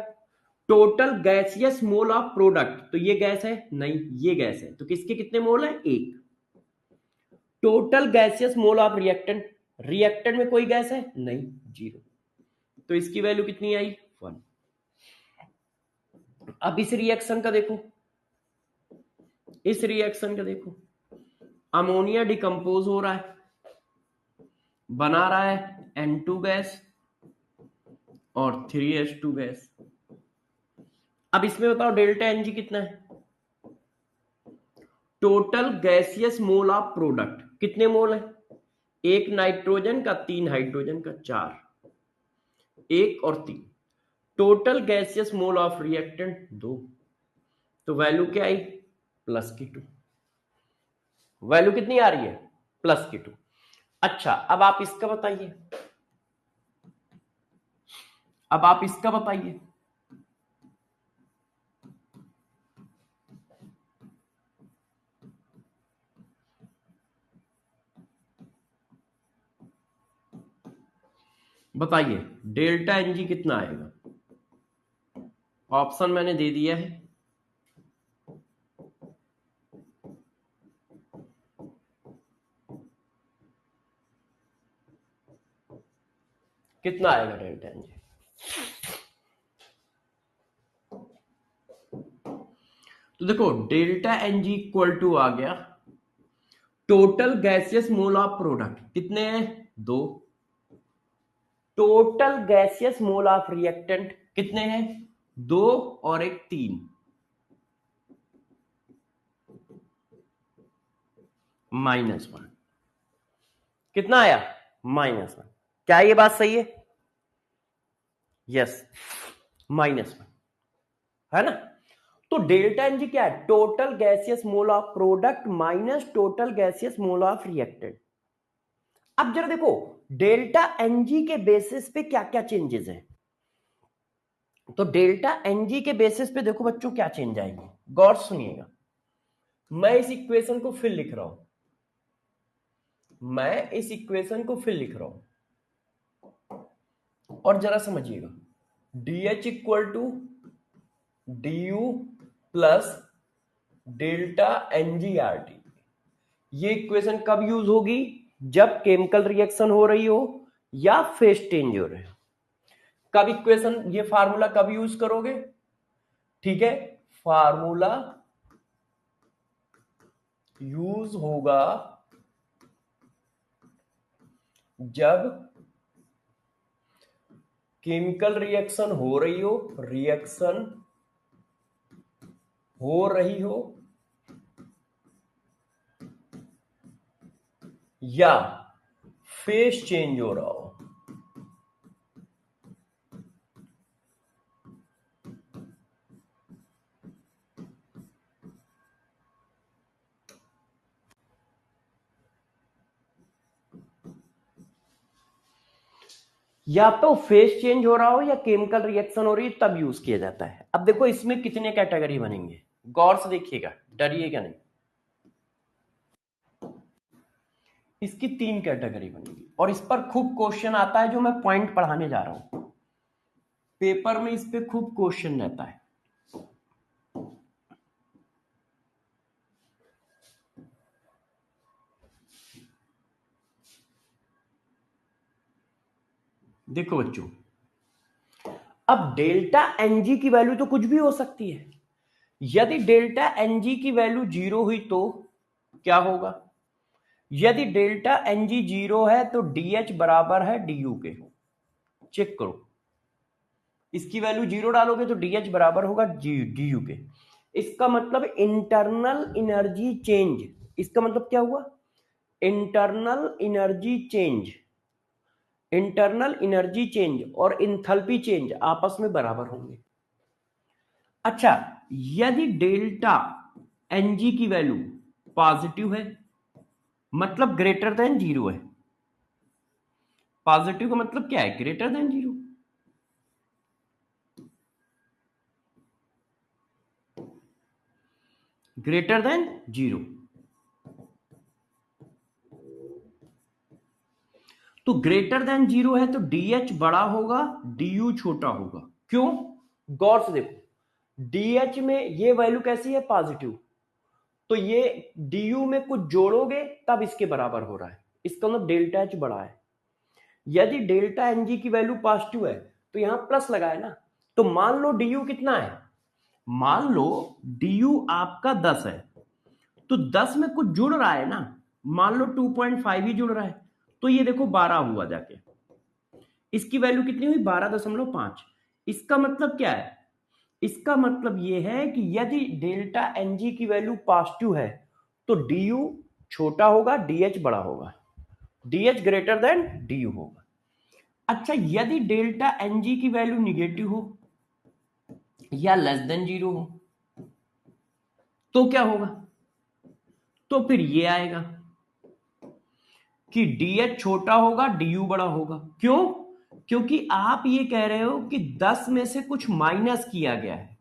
total gaseous mole of product, तो ये गैस है नहीं, ये गैस है, तो किसके कितने मोल है, एक। Total gaseous mole of reactant, reactant में कोई गैस है नहीं, जीरो, तो इसकी वैल्यू कितनी आई, 1। अब इस रिएक्शन का देखो, इस रिएक्शन का देखो, अमोनिया डिकम्पोज हो रहा है, बना रहा है N2 गैस और 3H2 गैस। अब इसमें बताओ डेल्टा एनजी कितना है, total gaseous mole of product कितने मोल है, एक नाइट्रोजन का, 3 हाइड्रोजन का, 4, 1 और 3। Total gaseous mole of reactant 2, तो वैल्यू क्या आई, +2। वैल्यू कितनी आ रही है, +2। अच्छा अब आप इसका बताइए, अब आप इसका बताइए, बताइए डेल्टा एनजी कितना आएगा, ऑप्शन मैंने दे दिया है, कितना आएगा डेल्टा एनजी, तो देखो डेल्टा एनजी इक्वल टू आ गया total gaseous mole of product कितने हैं, 2, total gaseous mole of reactant कितने हैं, 2 और एक 3, -1। कितना आया, -1। क्या ये बात सही है, यस, -1 है ना। तो डेल्टा एनजी क्या है, total gaseous mole of product minus total gaseous mole of reactant. अब जरा देखो डेल्टा एनजी के बेसिस पे क्या क्या चेंजेस हैं, तो डेल्टा एनजी के बेसिस पे देखो बच्चों क्या चेंज आएंगे, गौर सुनिएगा। मैं इस इक्वेशन को फिर लिख रहा हूं, मैं इस इक्वेशन को फिर लिख रहा हूं, और जरा समझिएगा, DH equal to DU plus delta NGRT। ये इक्वेशन कब यूज होगी, जब केमिकल रिएक्शन हो रही हो या फेज चेंज हो रहे हो, कब इक्वेशन, ये फार्मूला कब यूज करोगे, ठीक है, फार्मूला यूज होगा जब केमिकल रिएक्शन हो रही हो, रिएक्शन हो रही हो या फेज चेंज हो रहा हो। या तो फेज चेंज हो रहा हो या केमिकल रिएक्शन हो रही है, तब यूज किया जाता है। अब देखो इसमें कितने कैटेगरी बनेंगे, गौर से देखिएगा, डरिएगा नहीं। इसकी 3 कैटेगरी बनेगी, और इस पर खूब क्वेश्चन आता है, जो मैं पॉइंट पढ़ाने जा रहा हूं, पेपर में इस पे खूब क्वेश्चन रहता है। देखो बच्चों, अब डेल्टा एनजी की वैल्यू तो कुछ भी हो सकती है, यदि डेल्टा एनजी की वैल्यू 0 हुई तो क्या होगा, यदि डेल्टा एनजी 0 है तो डीएच बराबर है डीयू के, चेक करो, इसकी वैल्यू 0 डालोगे तो डीएच बराबर होगा डी यू के। इसका मतलब इंटरनल एनर्जी चेंज, इसका मतलब क्या हुआ, internal energy change, internal energy change और इंथैल्पी चेंज आपस में बराबर होंगे। अच्छा, यदि डेल्टा एनजी की वैल्यू पॉजिटिव है, मतलब ग्रेटर देन 0 है। पॉजिटिव का मतलब क्या है, ग्रेटर देन 0। ग्रेटर देन 0, तो ग्रेटर देन 0 है तो डीएच बड़ा होगा, डीयू छोटा होगा। क्यों, गौर से देखो, डीएच में ये वैल्यू कैसी है, पॉजिटिव, तो ये डीयू में कुछ जोड़ोगे तब इसके बराबर हो रहा है, इसका मतलब डेल्टा एच बड़ा है। यदि डेल्टा एनजी की वैल्यू पॉजिटिव है तो यहां प्लस लगाए ना, तो मान लो डीयू कितना है, मान लो डीयू आपका 10 है, तो 10 में कुछ जुड़ रहा है ना, मान लो 2.5 ही जुड़ रहा है, तो ये देखो 12 हुआ जाके, इसकी वैल्यू कितनी हुई, 12.5। इसका मतलब क्या है, इसका मतलब यह है कि यदि डेल्टा एनजी की वैल्यू पॉजिटिव है तो डीयू छोटा होगा, डीएच बड़ा होगा, डीएच ग्रेटर देन डीयू होगा। अच्छा, यदि डेल्टा एनजी की वैल्यू निगेटिव हो या लेस देन 0 हो तो क्या होगा, तो फिर ये आएगा कि डीएच छोटा होगा, डीयू बड़ा होगा। क्यों, क्योंकि आप ये कह रहे हो कि 10 में से कुछ माइनस किया गया है,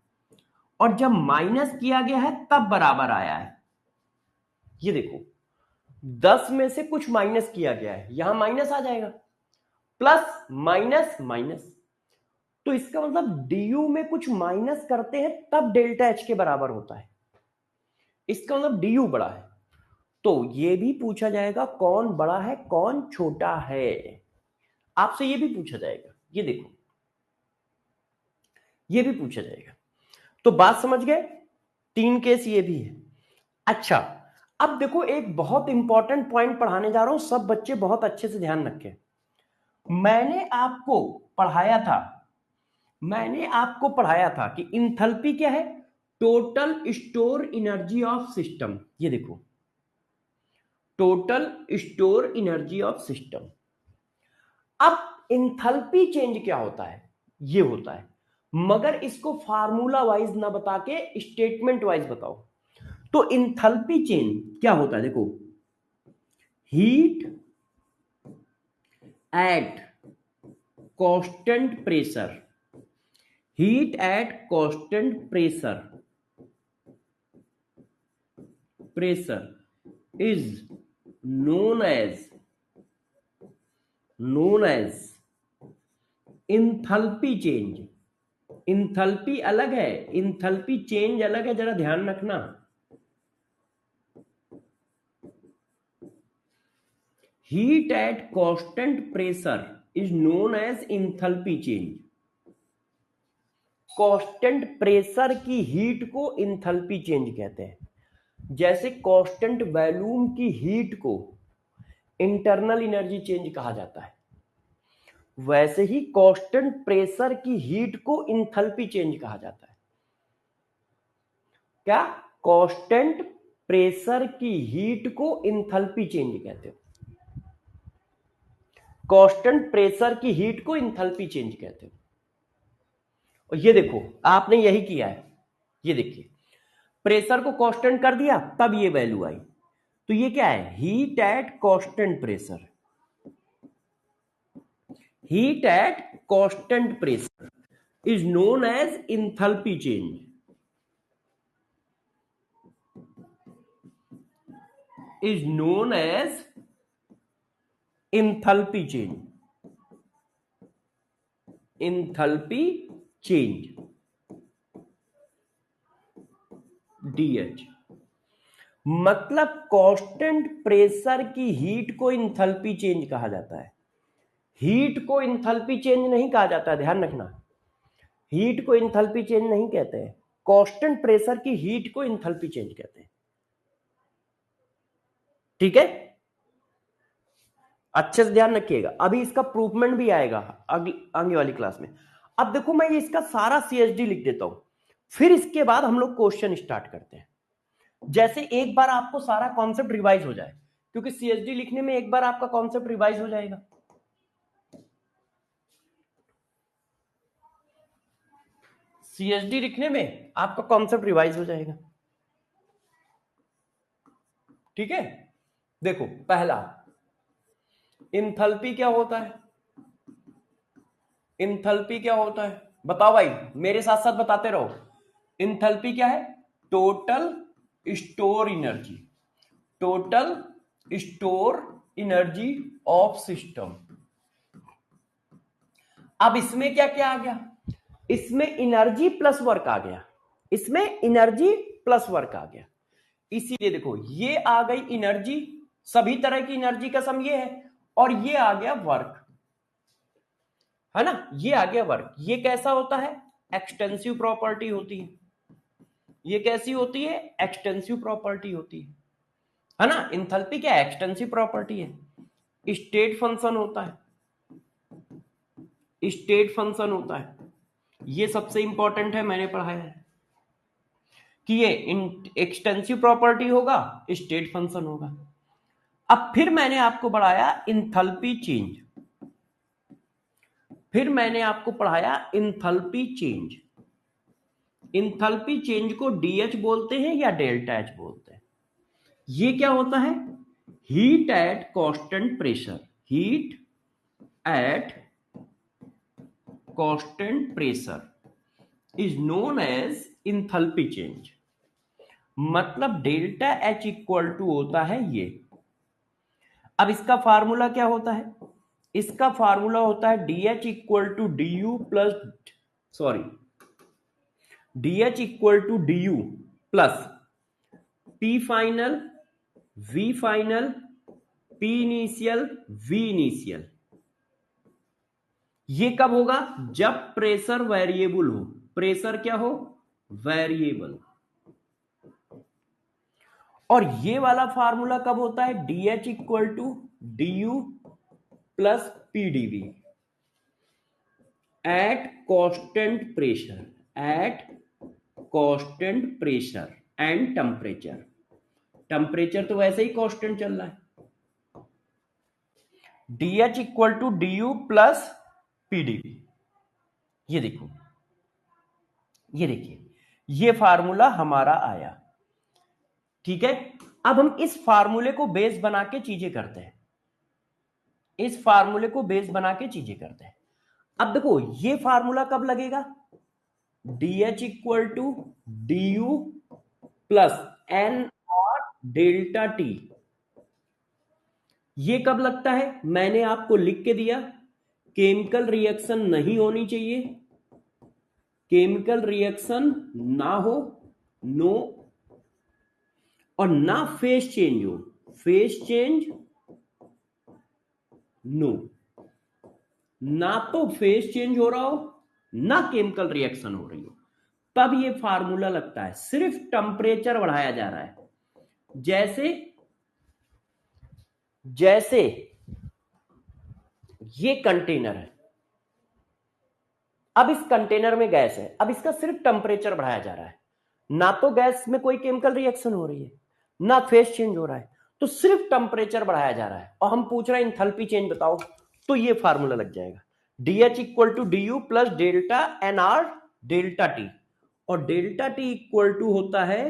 और जब माइनस किया गया है तब बराबर आया है। ये देखो, 10 में से कुछ माइनस किया गया है, यहां माइनस आ जाएगा, प्लस माइनस माइनस, तो इसका मतलब डीयू में कुछ माइनस करते हैं तब डेल्टा एच के बराबर होता है, इसका मतलब डीयू बड़ा है। तो ये भी पूछा जाएगा कौन बड़ा है कौन छोटा है, आपसे ये भी पूछा जाएगा, ये देखो ये भी पूछा जाएगा। तो बात समझ गए, 3 केस ये भी है। अच्छा, अब देखो एक बहुत इंपॉर्टेंट पॉइंट पढ़ाने जा रहा हूं, सब बच्चे बहुत अच्छे से ध्यान रखें। मैंने आपको पढ़ाया था, मैंने आपको पढ़ाया था कि इंथैल्पी क्या है, total store energy of system. ये देखो, total store energy of system. अब इंथैल्पी चेंज क्या होता है, ये होता है, मगर इसको फार्मूला वाइज ना बता के स्टेटमेंट वाइज बताओ। तो इंथैल्पी चेंज क्या होता है, देखो, heat at constant pressure, heat at constant pressure is known as enthalpy change. Enthalpy अलग है, इंथैल्पी चेंज अलग है, जरा ध्यान रखना। Heat at constant pressure is known as enthalpy change. Constant pressure की हीट को इंथैल्पी चेंज कहते हैं। जैसे कांस्टेंट वॉल्यूम की हीट को इंटरनल एनर्जी चेंज कहा जाता है, वैसे ही कांस्टेंट प्रेशर की हीट को इंथैल्पी चेंज कहा जाता है। क्या, कांस्टेंट प्रेशर की हीट को इंथैल्पी चेंज कहते हो, कांस्टेंट प्रेशर की हीट को इंथैल्पी चेंज कहते हो। और ये देखो आपने यही किया है, ये देखिए, प्रेशर को कांस्टेंट कर दिया तब ये वैल्यू आई, तो ये क्या है, heat at constant pressure, heat at constant pressure is known as enthalpy change, is known as enthalpy change, enthalpy change DH. मतलब कांस्टेंट प्रेशर की हीट को इंथैल्पी चेंज कहा जाता है, हीट को इंथैल्पी चेंज नहीं कहा जाता, ध्यान रखना, हीट को इंथैल्पी चेंज नहीं कहते हैं, कांस्टेंट प्रेशर की हीट को इंथैल्पी चेंज कहते हैं। ठीक है, अच्छे से ध्यान रखिएगा, अभी इसका प्रूफमेंट भी आएगा आगे वाली क्लास में। अब देखो मैं ये इसका सारा CHD लिख देता हूं, फिर इसके बाद हम लोग क्वेश्चन स्टार्ट करते हैं। जैसे एक बार आपको सारा कॉन्सेप्ट रिवाइज हो जाए, क्योंकि CHD लिखने में एक बार आपका कॉन्सेप्ट रिवाइज हो जाएगा। CHD लिखने में आपका कॉन्सेप्ट रिवाइज हो जाएगा। ठीक है, देखो पहला इंथैल्पी क्या होता है? इंथैल्पी क्या होता है बताओ भाई, मेरे साथ साथ बताते रहो। इंथैल्पी क्या है? Total store energy, total store energy of system. अब इसमें क्या क्या आ गया? इसमें एनर्जी प्लस वर्क आ गया, इसमें एनर्जी प्लस वर्क आ गया। इसीलिए देखो ये आ गई एनर्जी, सभी तरह की एनर्जी का सम ये है, और ये आ गया वर्क, है ना, ये आ गया वर्क। ये कैसा होता है? एक्सटेंसिव प्रॉपर्टी होती है। ये कैसी होती है? एक्सटेंसिव प्रॉपर्टी होती है ना। इंथैल्पी क्या है? एक्सटेंसिव प्रॉपर्टी है। स्टेट फंक्शन होता है, स्टेट फंक्शन होता है। ये सबसे इंपॉर्टेंट है, मैंने पढ़ाया है कि ये एक्सटेंसिव प्रॉपर्टी होगा, स्टेट फंक्शन होगा। अब फिर मैंने आपको पढ़ाया इंथैल्पी चेंज, फिर मैंने आपको पढ़ाया इंथैल्पी चेंज। इंथैल्पी चेंज को डीएच बोलते हैं या डेल्टा एच बोलते हैं। ये क्या होता है? Heat at constant pressure, heat at constant pressure is known as enthalpy change. मतलब डेल्टा एच इक्वल टू होता है ये। अब इसका फार्मूला क्या होता है? इसका फार्मूला होता है DH equal to D U plus, sorry, DH equal to D U plus P final, V final, P initial, V initial. ये कब होगा? जब प्रेशर वेरिएबल हो। प्रेशर क्या हो? वेरिएबल। और ये वाला फार्मूला कब होता है? DH equal to D U plus P D V at constant pressure, at constant pressure and temperature. Temperature तो वैसे ही कांस्टेंट चल रहा है। DH equal to D U plus PDV. ये देखो, ये देखिए, ये फार्मूला हमारा आया। ठीक है, अब हम इस फार्मूले को बेस बना के चीजें करते हैं, इस फार्मूले को बेस बना के चीजें करते हैं। अब देखो ये फार्मूला कब लगेगा? D H equal to D U plus N और डेल्टा टी। ये कब लगता है? मैंने आपको लिख के दिया, केमिकल रिएक्शन नहीं होनी चाहिए, केमिकल रिएक्शन ना हो, नो, और ना फेस चेंज हो, फेस चेंज नो। ना तो फेस चेंज हो रहा हो, ना केमिकल रिएक्शन हो रही हो, तब ये फार्मूला लगता है। सिर्फ टेम्परेचर बढ़ाया जा रहा है। जैसे जैसे ये कंटेनर है, अब इस कंटेनर में गैस है, अब इसका सिर्फ टेम्परेचर बढ़ाया जा रहा है, ना तो गैस में कोई केमिकल रिएक्शन हो रही है, ना फेस चेंज हो रहा है, तो सिर्फ टेम्परेचर बढ़ाया जा रहा है। और हम पूछ रहे हैं इंथैल्पी चेंज बताओ, तो ये फार्मूला लग जाएगा, D H equal to D U plus delta N R delta T. और डेल्टा टी इक्वल टू होता है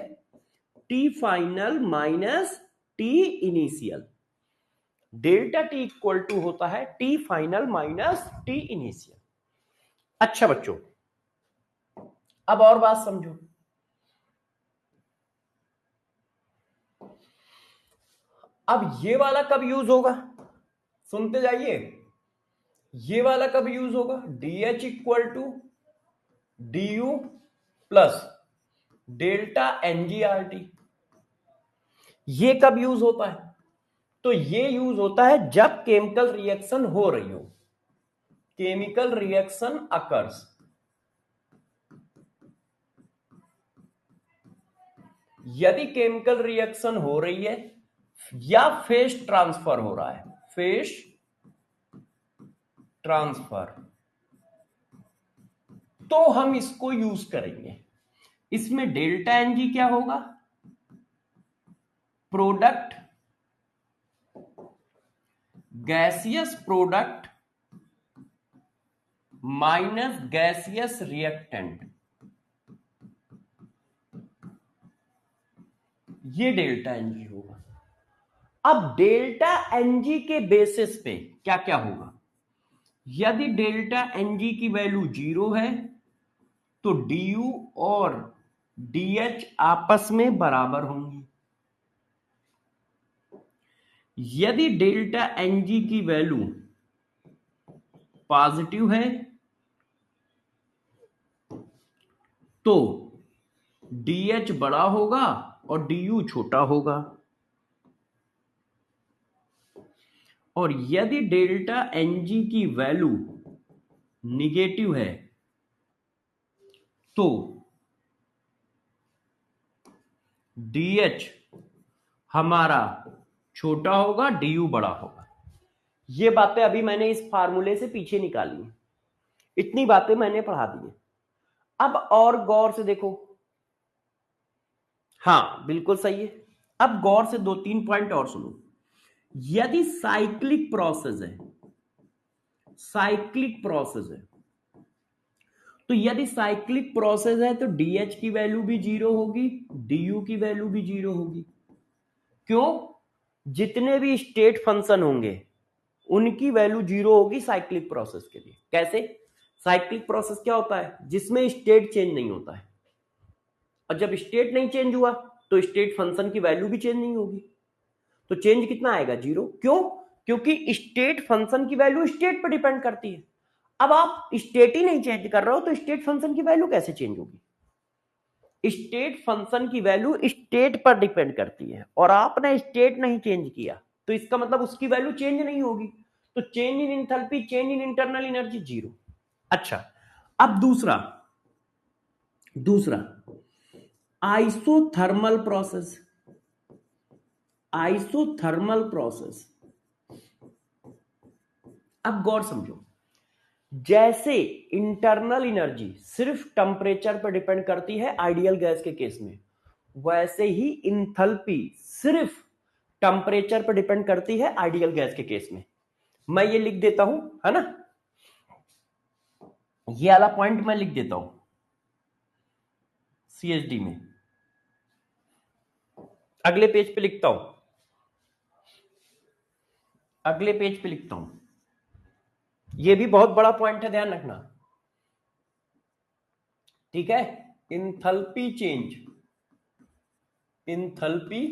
T final minus T initial. Delta T equal to होता है T final minus T initial. अच्छा बच्चों, अब और बात समझो। अब ये वाला कब यूज होगा? सुनते जाइए, ये वाला कब यूज होगा? D H equal to D U plus delta N G R T. ये कब यूज होता है? तो ये यूज होता है जब केमिकल रिएक्शन हो रही हो, केमिकल रिएक्शन अकर्स। यदि केमिकल रिएक्शन हो रही है या फेस ट्रांसफर हो रहा है, फेस ट्रांसफर, तो हम इसको यूज करेंगे। इसमें डेल्टा एनजी क्या होगा? Product, gaseous product minus gaseous reactant, ये डेल्टा एनजी होगा। अब डेल्टा एनजी के बेसिस पे क्या क्या होगा? यदि डेल्टा एनजी की वैल्यू 0 है तो डी और डीएच आपस में बराबर होंगी। यदि डेल्टा एनजी की वैल्यू पॉजिटिव है तो डीएच बड़ा होगा और डीयू छोटा होगा, और यदि डेल्टा एनजी की वैल्यू निगेटिव है तो डीएच हमारा छोटा होगा, डीयू बड़ा होगा। ये बातें अभी मैंने इस फार्मूले से पीछे निकाली, इतनी बातें मैंने पढ़ा दी है। अब और गौर से देखो, हाँ बिल्कुल सही है। अब गौर से 2-3 पॉइंट और सुनो। यदि साइक्लिक प्रोसेस है, साइक्लिक प्रोसेस है, तो यदि साइक्लिक प्रोसेस है तो डीएच की वैल्यू भी 0 होगी, डीयू की वैल्यू भी 0 होगी। क्यों? जितने भी स्टेट फंक्शन होंगे उनकी वैल्यू 0 होगी साइक्लिक प्रोसेस के लिए। कैसे? साइक्लिक प्रोसेस क्या होता है? जिसमें स्टेट चेंज नहीं होता है, और जब स्टेट नहीं चेंज हुआ तो स्टेट फंक्शन की वैल्यू भी चेंज नहीं होगी, तो चेंज कितना आएगा? 0। क्यों? क्योंकि स्टेट फंक्शन की वैल्यू स्टेट पर डिपेंड करती है। अब आप स्टेट ही नहीं चेंज कर रहे हो तो स्टेट फंक्शन की वैल्यू कैसे चेंज होगी? स्टेट फंक्शन की वैल्यू स्टेट पर डिपेंड करती है, और आपने स्टेट नहीं चेंज किया तो इसका मतलब उसकी वैल्यू चेंज नहीं होगी। तो change in enthalpy, change in internal energy 0। अच्छा, अब दूसरा आइसोथर्मल प्रोसेस। आइसोथर्मल प्रोसेस, अब गौर समझो। जैसे इंटरनल एनर्जी सिर्फ टेम्परेचर पर डिपेंड करती है आइडियल गैस के केस में, वैसे ही इंथैल्पी सिर्फ टेम्परेचर पर डिपेंड करती है आइडियल गैस के केस में। मैं ये लिख देता हूं, है ना, ये वाला पॉइंट मैं लिख देता हूं सीएचडी में, अगले पेज पे लिखता हूं, अगले पेज पे लिखता हूं। ये भी बहुत बड़ा पॉइंट है, ध्यान रखना, ठीक है। Enthalpy change, enthalpy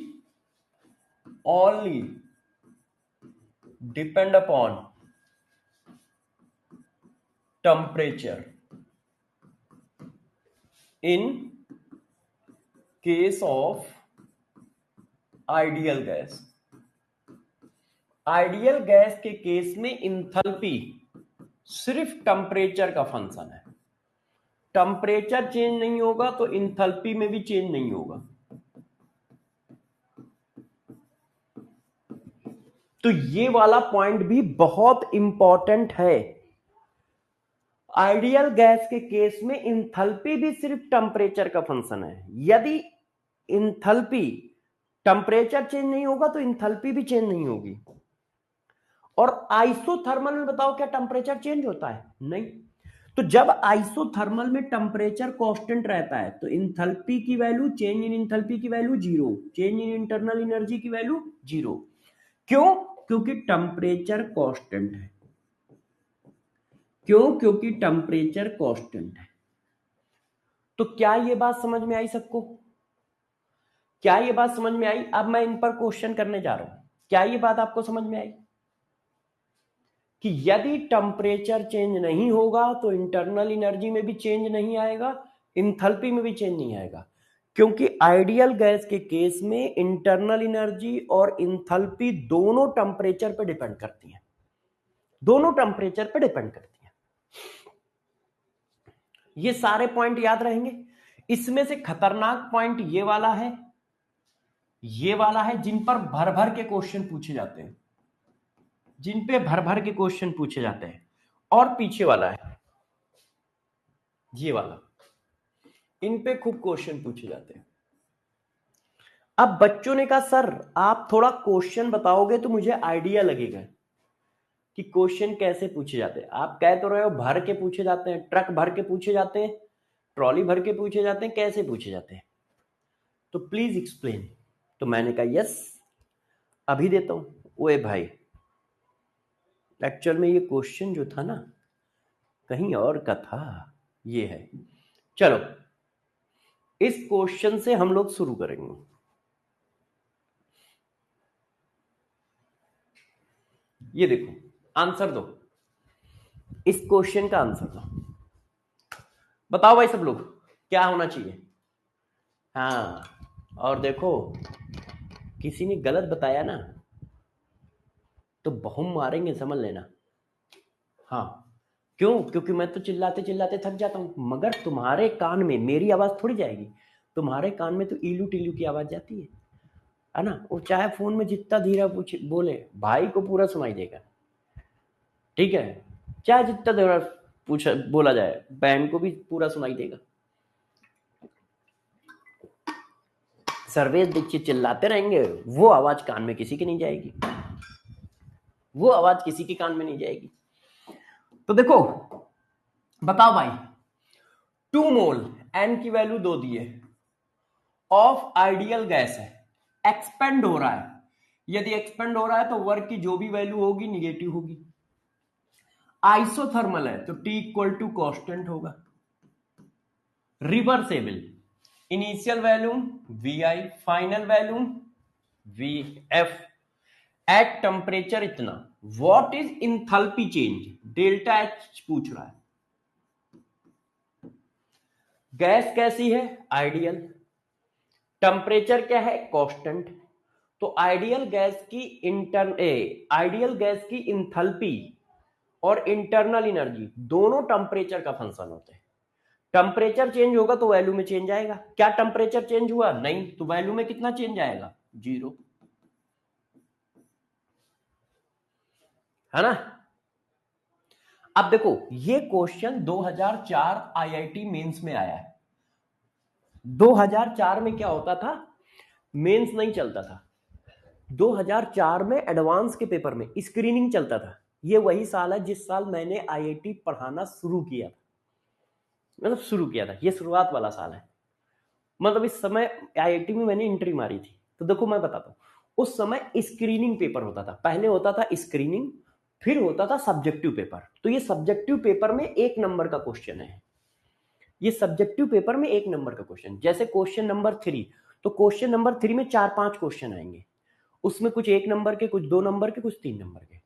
only depend upon temperature in case of ideal gas। Ideal gas के केस में इंथैल्पी सिर्फ टेम्परेचर का फंक्शन है। टेम्परेचर चेंज नहीं होगा तो इंथैल्पी में भी चेंज नहीं होगा। तो ये वाला पॉइंट भी बहुत इंपॉर्टेंट है। आइडियल गैस के केस में इंथैल्पी भी सिर्फ टेम्परेचर का फंक्शन है। यदि इंथैल्पी, टेम्परेचर चेंज नहीं होगा तो इंथैल्पी भी चेंज नहीं होगी। और आइसोथर्मल में बताओ क्या टेम्परेचर चेंज होता है? नहीं। तो जब आइसोथर्मल में टेम्परेचर कांस्टेंट रहता है तो इंथैल्पी की वैल्यू, चेंज इन इंथैल्पी की value 0, change in internal energy की वैल्यू 0। क्यों? क्योंकि टेम्परेचर कांस्टेंट है। क्यों? क्योंकि टेम्परेचर कांस्टेंट है। तो क्या ये बात समझ में आई सबको? क्या ये बात समझ में आई? अब मैं इन पर क्वेश्चन करने जा रहा हूं। क्या ये बात आपको समझ में आई कि यदि टेम्परेचर चेंज नहीं होगा तो इंटरनल एनर्जी में भी चेंज नहीं आएगा, इंथैल्पी में भी चेंज नहीं आएगा? क्योंकि आइडियल गैस के केस में इंटरनल एनर्जी और इंथैल्पी दोनों टेम्परेचर पर डिपेंड करती हैं, दोनों टेम्परेचर पर डिपेंड करती हैं। ये सारे पॉइंट याद रहेंगे। इसमें से खतरनाक पॉइंट ये वाला है, ये वाला है, जिन पर भर भर के क्वेश्चन पूछे जाते हैं, जिन पे भर भर के क्वेश्चन पूछे जाते हैं, और पीछे वाला है, ये वाला, इन पे खूब क्वेश्चन पूछे जाते हैं। अब बच्चों ने कहा सर आप थोड़ा क्वेश्चन बताओगे तो मुझे आइडिया लगेगा कि क्वेश्चन कैसे पूछे जाते हैं। आप कह तो रहे हो भर के पूछे जाते हैं, ट्रक भर के पूछे जाते हैं, ट्रॉली भर के पूछे जाते हैं, कैसे पूछे जाते हैं, तो प्लीज एक्सप्लेन। तो मैंने कहा यस अभी देता हूं। ओए भाई एक्चुअल में ये क्वेश्चन जो था ना कहीं और का था, ये है। चलो इस क्वेश्चन से हम लोग शुरू करेंगे। ये देखो आंसर दो, इस क्वेश्चन का आंसर दो। बताओ भाई सब लोग क्या होना चाहिए। हाँ और देखो किसी ने गलत बताया ना तो बहुम मारेंगे समझ लेना। हाँ क्यों, क्योंकि मैं तो चिल्लाते चिल्लाते थक जाता हूं, मगर तुम्हारे कान में मेरी आवाज थोड़ी जाएगी, तुम्हारे कान में तो इलू टिल्लू की आवाज जाती है ना। वो चाहे फोन में जितना धीरा पूछे बोले भाई को पूरा सुनाई देगा, ठीक है, चाहे जितना धीरा पूछा बोला जाए बहन को भी पूरा सुनाई देगा। सर्वेश दीक्षित चिल्लाते रहेंगे वो आवाज कान में किसी की नहीं जाएगी, वो आवाज किसी के कान में नहीं जाएगी। तो देखो बताओ भाई 2 मोल एन की वैल्यू 2 दिए ऑफ आइडियल गैस है, एक्सपेंड हो रहा है। यदि एक्सपेंड हो रहा है तो वर्क की जो भी वैल्यू होगी निगेटिव होगी। आइसोथर्मल है तो टी इक्वल टू कांस्टेंट होगा। Reversible initial value V I, final value V F, at temperature इतना। What is enthalpy change, delta H पूछ रहा है। गैस कैसी है आइडियल, टेम्परेचर क्या है कांस्टेंट। तो आइडियल गैस की आइडियल गैस की इंथैल्पी और इंटरनल एनर्जी दोनों टेम्परेचर का फंक्शन होते हैं। टेम्परेचर चेंज होगा तो वैल्यू में चेंज आएगा, क्या टेम्परेचर चेंज हुआ नहीं तो वैल्यू में कितना चेंज आएगा 0, है ना। अब देखो ये क्वेश्चन 2004 आईआईटी मेंस में आया है। 2004 में क्या होता था, मेंस नहीं चलता था, 2004 में एडवांस के पेपर में स्क्रीनिंग चलता था। ये वही साल है जिस साल मैंने आईआईटी पढ़ाना शुरू किया था, मतलब शुरू किया था, ये शुरुआत वाला साल है। मतलब इस समय आईआईटी में मैंने एंट्री मारी थी। तो देखो मैं बताता हूँ उस समय स्क्रीनिंग पेपर होता था, पहले होता था स्क्रीनिंग फिर होता था सब्जेक्टिव पेपर। तो ये सब्जेक्टिव पेपर में 1 नंबर का क्वेश्चन है, ये सब्जेक्टिव पेपर में 1 नंबर का क्वेश्चन। जैसे क्वेश्चन नंबर 3, तो क्वेश्चन नंबर 3 में 4-5 क्वेश्चन आएंगे, उसमें कुछ 1 नंबर के, कुछ 2 नंबर के, कुछ 3 नंबर के,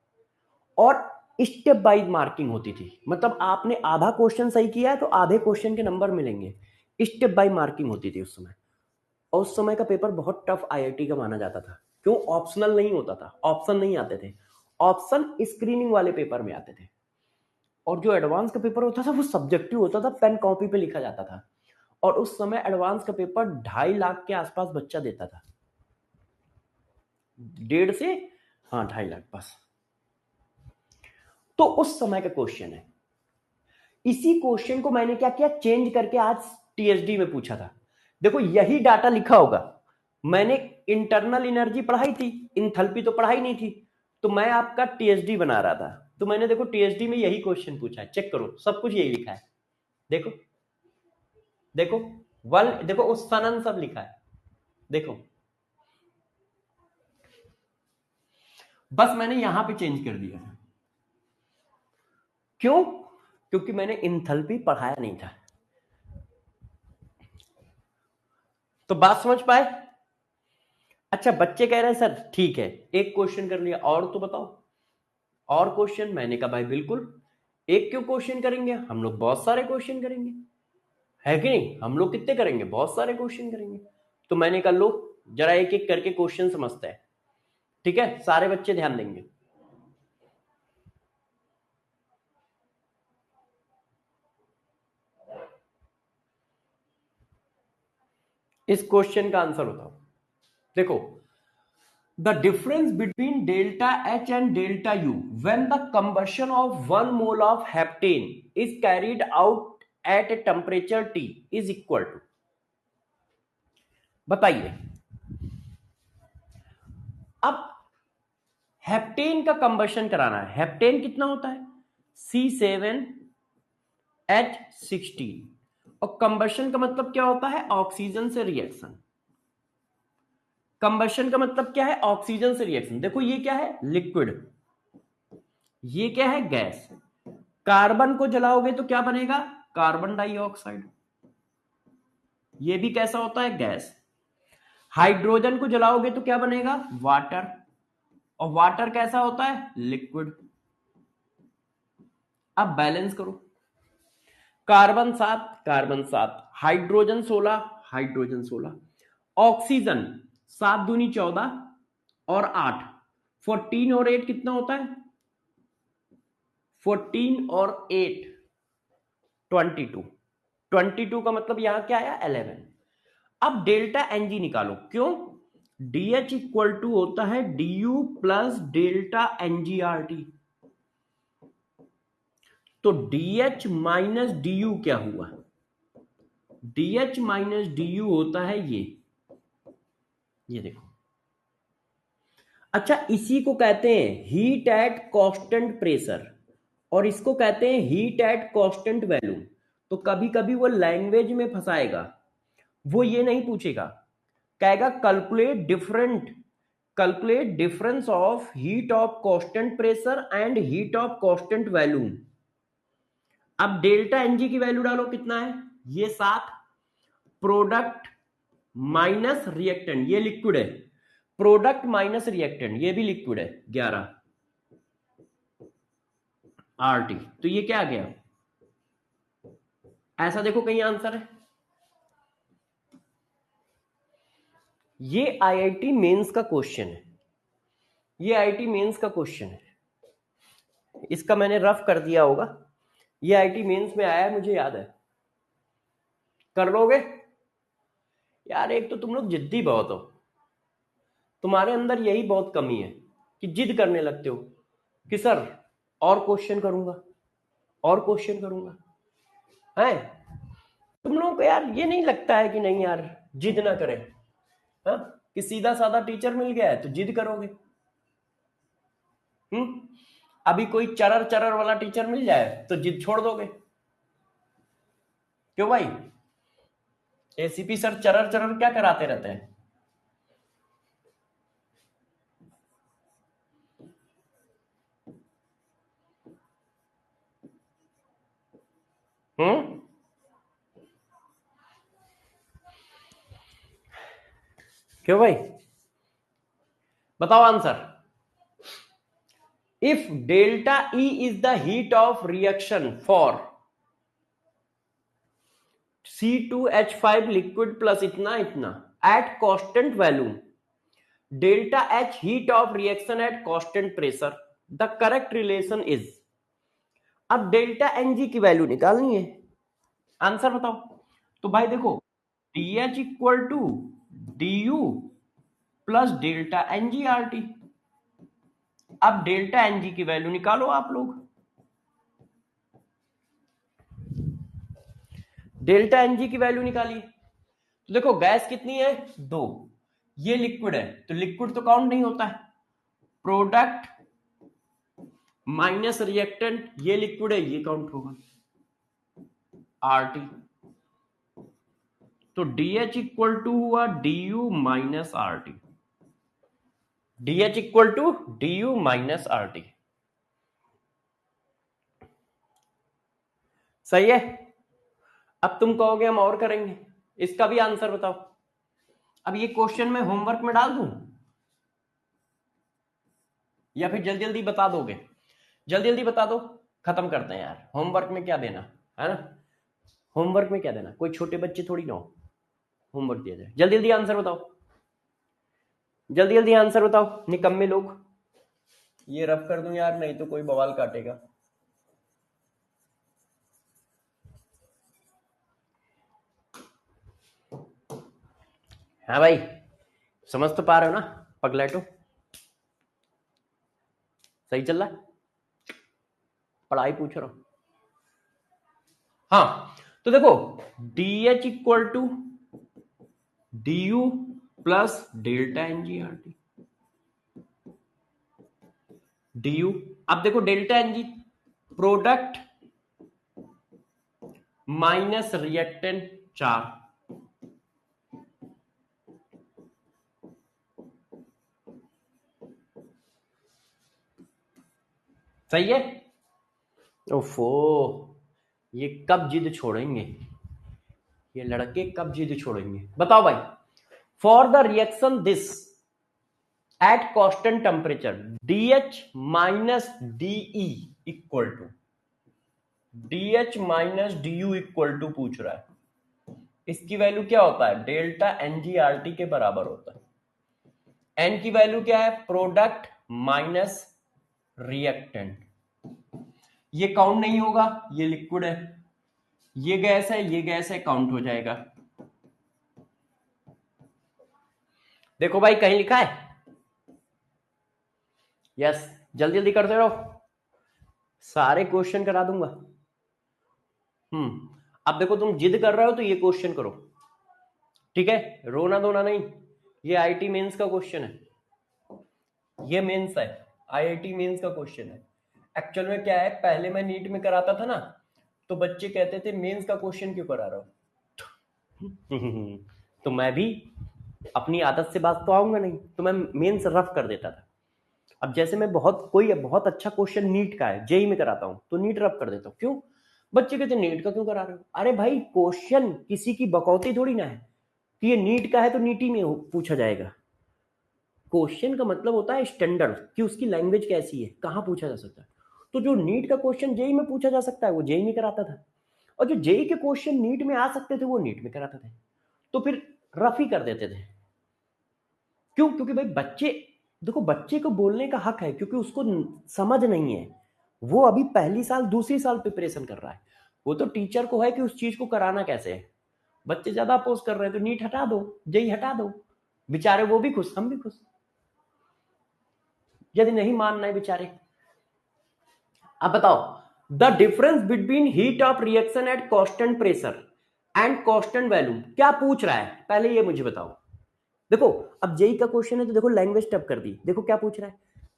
और स्टेप वाइज मार्किंग होती थी। मतलब आपने आधा क्वेश्चन सही किया है तो आधे क्वेश्चन के नंबर मिलेंगे, स्टेप बाय मार्किंग होती थी उस समय। और उस समय का पेपर बहुत टफ आईआईटी का माना जाता था, क्यों, ऑप्शनल नहीं होता था, ऑप्शन नहीं आते थे, ऑप्शन स्क्रीनिंग वाले पेपर में आते थे। और जो एडवांस का पेपर होता था वो सब्जेक्टिव होता था, पेन कॉपी पे लिखा जाता था। और उस समय एडवांस का पेपर 2.5 लाख के आसपास बच्चा देता था, 1.5 से, हाँ 2.5 लाख बस। तो उस समय का क्वेश्चन है। इसी क्वेश्चन को मैंने क्या किया, चेंज करके आज टीएसडी में पूछा था। देखो यही डाटा लिखा होगा, मैंने इंटरनल एनर्जी पढ़ाई थी, इंथैल्पी तो पढ़ाई नहीं थी, तो मैं आपका टीएसडी बना रहा था। तो मैंने देखो टीएसडी में यही क्वेश्चन पूछा है, चेक करो सब कुछ यही लिखा है। देखो देखो देखो उस सनन सब लिखा है, देखो बस मैंने यहां पे चेंज कर दिया। क्यों, क्योंकि मैंने इंथैल्पी पढ़ाया नहीं था। तो बात समझ पाए। अच्छा बच्चे कह रहे हैं सर ठीक है एक क्वेश्चन कर लिया और तो बताओ और क्वेश्चन। मैंने कहा भाई बिल्कुल, एक क्यों क्वेश्चन करेंगे, हम लोग बहुत सारे क्वेश्चन करेंगे, है कि नहीं, हम लोग कितने करेंगे, बहुत सारे क्वेश्चन करेंगे। तो मैंने कहा लो जरा एक एक करके क्वेश्चन समझते हैं, ठीक है, सारे बच्चे ध्यान देंगे। इस क्वेश्चन का आंसर बताओ। देखो the difference between delta H and delta U when the combustion of 1 mole of heptane is carried out at a temperature T is equal to, बताइए अब हेप्टेन का कंबशन कराना है। हेप्टेन कितना होता है? C7H16, और कंबशन का मतलब क्या होता है? ऑक्सीजन से रिएक्शन। कंबशन का मतलब क्या है? ऑक्सीजन से रिएक्शन। देखो ये क्या है? लिक्विड, ये क्या है? गैस। कार्बन को जलाओगे तो क्या बनेगा? Carbon dioxide. ये भी कैसा होता है? गैस। हाइड्रोजन को जलाओगे तो क्या बनेगा? वाटर, और वाटर कैसा होता है? लिक्विड। अब बैलेंस करो, carbon 7, carbon 7, hydrogen 16, hydrogen 16, oxygen 7 दूनी 14 और 8, 14 और 8 कितना होता है? 14 और 8 22, 22 का मतलब यहां क्या आया? 11। अब डेल्टा एनजी निकालो। क्यों? डीएच इक्वल टू होता है डीयू प्लस डेल्टा एनजीआरटी। तो डीएच माइनस डीयू क्या हुआ? डीएच माइनस डीयू होता है ये देखो। अच्छा, इसी को कहते हैं हीट एट कांस्टेंट प्रेशर, और इसको कहते हैं हीट एट कांस्टेंट वैल्यूम। तो कभी कभी वो लैंग्वेज में फंसाएगा, वो ये नहीं पूछेगा, कहेगा calculate difference of heat of constant pressure and heat of constant volume. अब डेल्टा एनजी की वैल्यू डालो, कितना है? ये 7, प्रोडक्ट माइनस रिएक्टेंट, ये लिक्विड है, प्रोडक्ट माइनस रिएक्टेंट, ये भी लिक्विड है, 11 आरटी। तो ये क्या आ गया? ऐसा देखो कहीं आंसर है? ये आईआईटी मेंस का क्वेश्चन है, ये आईआईटी मेंस का क्वेश्चन है। इसका मैंने रफ कर दिया होगा, ये आईआईटी मेंस में आया है, मुझे याद है। कर लोगे यार? एक तो तुम लोग जिद्दी बहुत हो, तुम्हारे अंदर यही बहुत कमी है कि जिद करने लगते हो कि सर और क्वेश्चन करूंगा, और क्वेश्चन करूंगा। है तुम लोगों को यार ये नहीं लगता है कि नहीं यार जिद ना करें? हाँ, कि सीधा साधा टीचर मिल गया है तो जिद करोगे। अभी कोई चरर चरर वाला टीचर मिल जाए तो जिद छोड़ दोगे। क्यों भाई? एसीपी सर चरर चरर क्या कराते रहते हैं? क्यों भाई? बताओ answer. If delta E is the heat of reaction for C2H5 liquid plus इतना इतना at constant volume, delta H heat of reaction at constant pressure, the correct relation is. अब डेल्टा Ng की वैल्यू निकालनी है, answer बताओ। तो भाई देखो, DH equal to DU plus delta NGRT। अब डेल्टा Ng की वैल्यू निकालो आप लोग। डेल्टा Ng की वैल्यू निकालिए। तो देखो गैस कितनी है? 2, ये लिक्विड है तो लिक्विड तो काउंट नहीं होता है, प्रोडक्ट माइनस रिएक्टेंट, ये लिक्विड है, ये काउंट होगा, आरटी। तो डीएच इक्वल टू हुआ D U minus R T, D H equal to D U minus R T. सही है? अब तुम कहोगे हम और करेंगे, इसका भी आंसर बताओ। अब ये क्वेश्चन मैं होमवर्क में डाल दूं या फिर जल्दी जल्दी बता दोगे? जल्दी जल्दी बता दो, खत्म करते हैं यार। होमवर्क में क्या देना है ना, होमवर्क में क्या देना, कोई छोटे बच्चे थोड़ी ना हो, होमवर्क दिया जाए। जल्दी जल्दी आंसर बताओ, जल्दी जल्दी आंसर बताओ निकम्मे लोग। ये रफ कर दूं यार, नहीं तो कोई बवाल काटेगा। हाँ भाई, समझ तो पा रहे हो ना पगलेटो? सही चल रहा है? पढ़ाई पूछ रहा हूं। हाँ, तो देखो D H equal to D U plus delta N G R T D U. अब देखो delta N G product minus reactant 4, सही है। ओफो, ये कब जिद छोड़ेंगे, ये लड़के कब जिद छोड़ेंगे बताओ भाई। For the reaction this at constant temperature D H minus D E equal to D H minus D U equal to पूछ रहा है। इसकी वैल्यू क्या होता है, डेल्टा एनजीआरटी के बराबर होता है। एन की वैल्यू क्या है, प्रोडक्ट माइनस रिएक्टेंट। ये काउंट नहीं होगा, ये लिक्विड है, ये गैस है, ये गैस है, काउंट हो जाएगा। देखो भाई कहीं लिखा है, यस, जल्दी जल्दी करते रहो, सारे क्वेश्चन करा दूंगा। अब देखो तुम जिद कर रहे हो तो ये क्वेश्चन करो, ठीक है, रोना धोना नहीं। ये आईआईटी मेंस का क्वेश्चन है, ये मेंस है, आईआईटी मेंस का क्वेश्चन है। एक्चुअल में क्या है, पहले मैं नीट में कराता था ना, तो बच्चे कहते थे मेंस का क्वेश्चन क्यों करा रहा हो तो मैं भी अपनी आदत से बात तो आऊंगा नहीं, तो मैं मेंस रफ कर देता था। अब जैसे मैं बहुत अच्छा क्वेश्चन नीट का है, जेई में कराता हूं, तो नीट रफ कर देता हूं। क्यों, बच्चे कहते नीट का क्यों करा रहे हो। अरे भाई क्वेश्चन किसी की बकौती थोड़ी ना है कि ये नीट का है तो नीट ही में पूछा जाएगा। क्वेश्चन का मतलब होता है स्टैंडर्ड, कि उसकी लैंग्वेज कैसी है, कहां पूछा जा सकता है। तो जो नीट का क्वेश्चन जेई में पूछा जा सकता है वो जेई में कराता था, और जो जेई के क्वेश्चन नीट में आ सकते थे वो नीट में कराते थे। तो फिर रफ ही कर देते थे। क्यों, क्योंकि भाई बच्चे, देखो बच्चे को बोलने का हक है, क्योंकि उसको समझ नहीं है, वो अभी पहली साल दूसरी साल प्रिपरेशन कर रहा है। वो तो टीचर को है कि उस चीज को कराना कैसे है। बच्चे ज्यादा अपोज कर रहे हैं तो नीट हटा दो, जेई हटा दो, बेचारे वो भी खुश, हम भी खुश, यदि नहीं मानना है बेचारे। अब बताओ, the difference between heat of reaction at constant pressure and constant value, क्या पूछ रहा है पहले ये मुझे बताओ। देखो अब जेई का क्वेश्चन है तो देखो लैंग्वेज टफ कर दी, देखो क्या पूछ रहा है,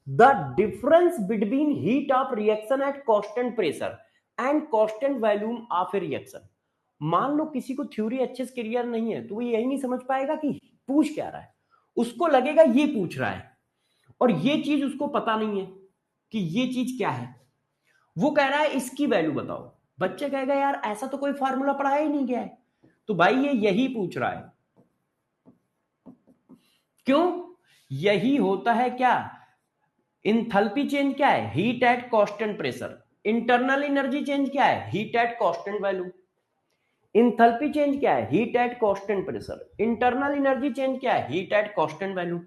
the difference between heat of reaction at constant pressure and constant volume of A reaction. मान लो किसी को थ्योरी अच्छे से क्लियर नहीं है तो वो यही नहीं समझ पाएगा कि पूछ क्या रहा है, उसको लगेगा ये पूछ रहा है, और ये चीज उसको पता नहीं है कि ये चीज क्या है। वो कह रहा है इसकी वैल्यू बताओ, बच्चे कहेगा यार ऐसा तो कोई फार्मूला पढ़ाया ही नहीं गया है। तो भाई ये यही पूछ रहा है। क्यों, यही होता है क्या, इंथैल्पी चेंज क्या है, heat at constant pressure. Internal energy change क्या है, heat at constant value. Enthalpy change क्या है, heat at constant pressure. Internal energy change क्या है, हीट एट कांस्टेंट वैल्यू।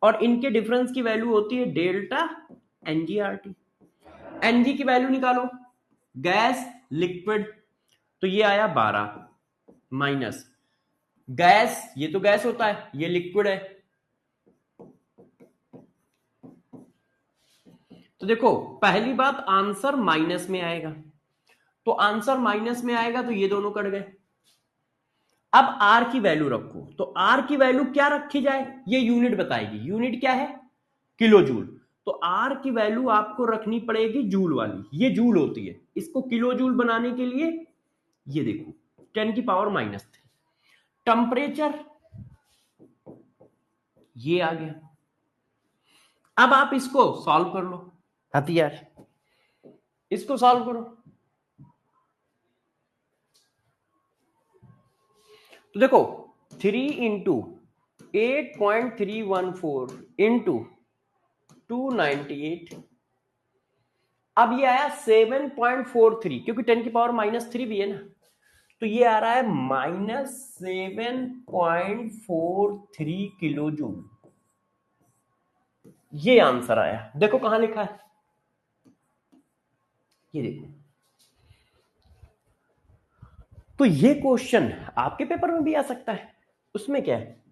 और इनके डिफरेंस की वैल्यू होती है डेल्टा एनजीआरटी। एनजी की वैल्यू निकालो, गैस लिक्विड, तो ये आया 12 माइनस गैस, ये तो गैस होता है, ये लिक्विड है। तो देखो पहली बात, आंसर माइनस में आएगा, तो आंसर माइनस में आएगा तो ये दोनों कट गए। अब आर की वैल्यू रखो, तो आर की वैल्यू क्या रखी जाए, ये यूनिट बताएगी, यूनिट क्या है, किलो जूल। तो आर की वैल्यू आपको रखनी पड़ेगी जूल वाली, ये जूल होती है, इसको किलो जूल बनाने के लिए ये देखो 10 की पावर -3। टेम्परेचर ये आ गया। अब आप इसको सॉल्व कर लो, हथियार, इसको सॉल्व करो। तो देखो 3 इंटू 8.314 इंटू 298, अब ये आया 7.43, क्योंकि 10 की पावर -3 भी है ना, तो ये आ रहा है -7.43 किलो जूल। ये आंसर आया, देखो कहां लिखा है, ये देखो। तो ये क्वेश्चन आपके पेपर में भी आ सकता है, उसमें क्या है,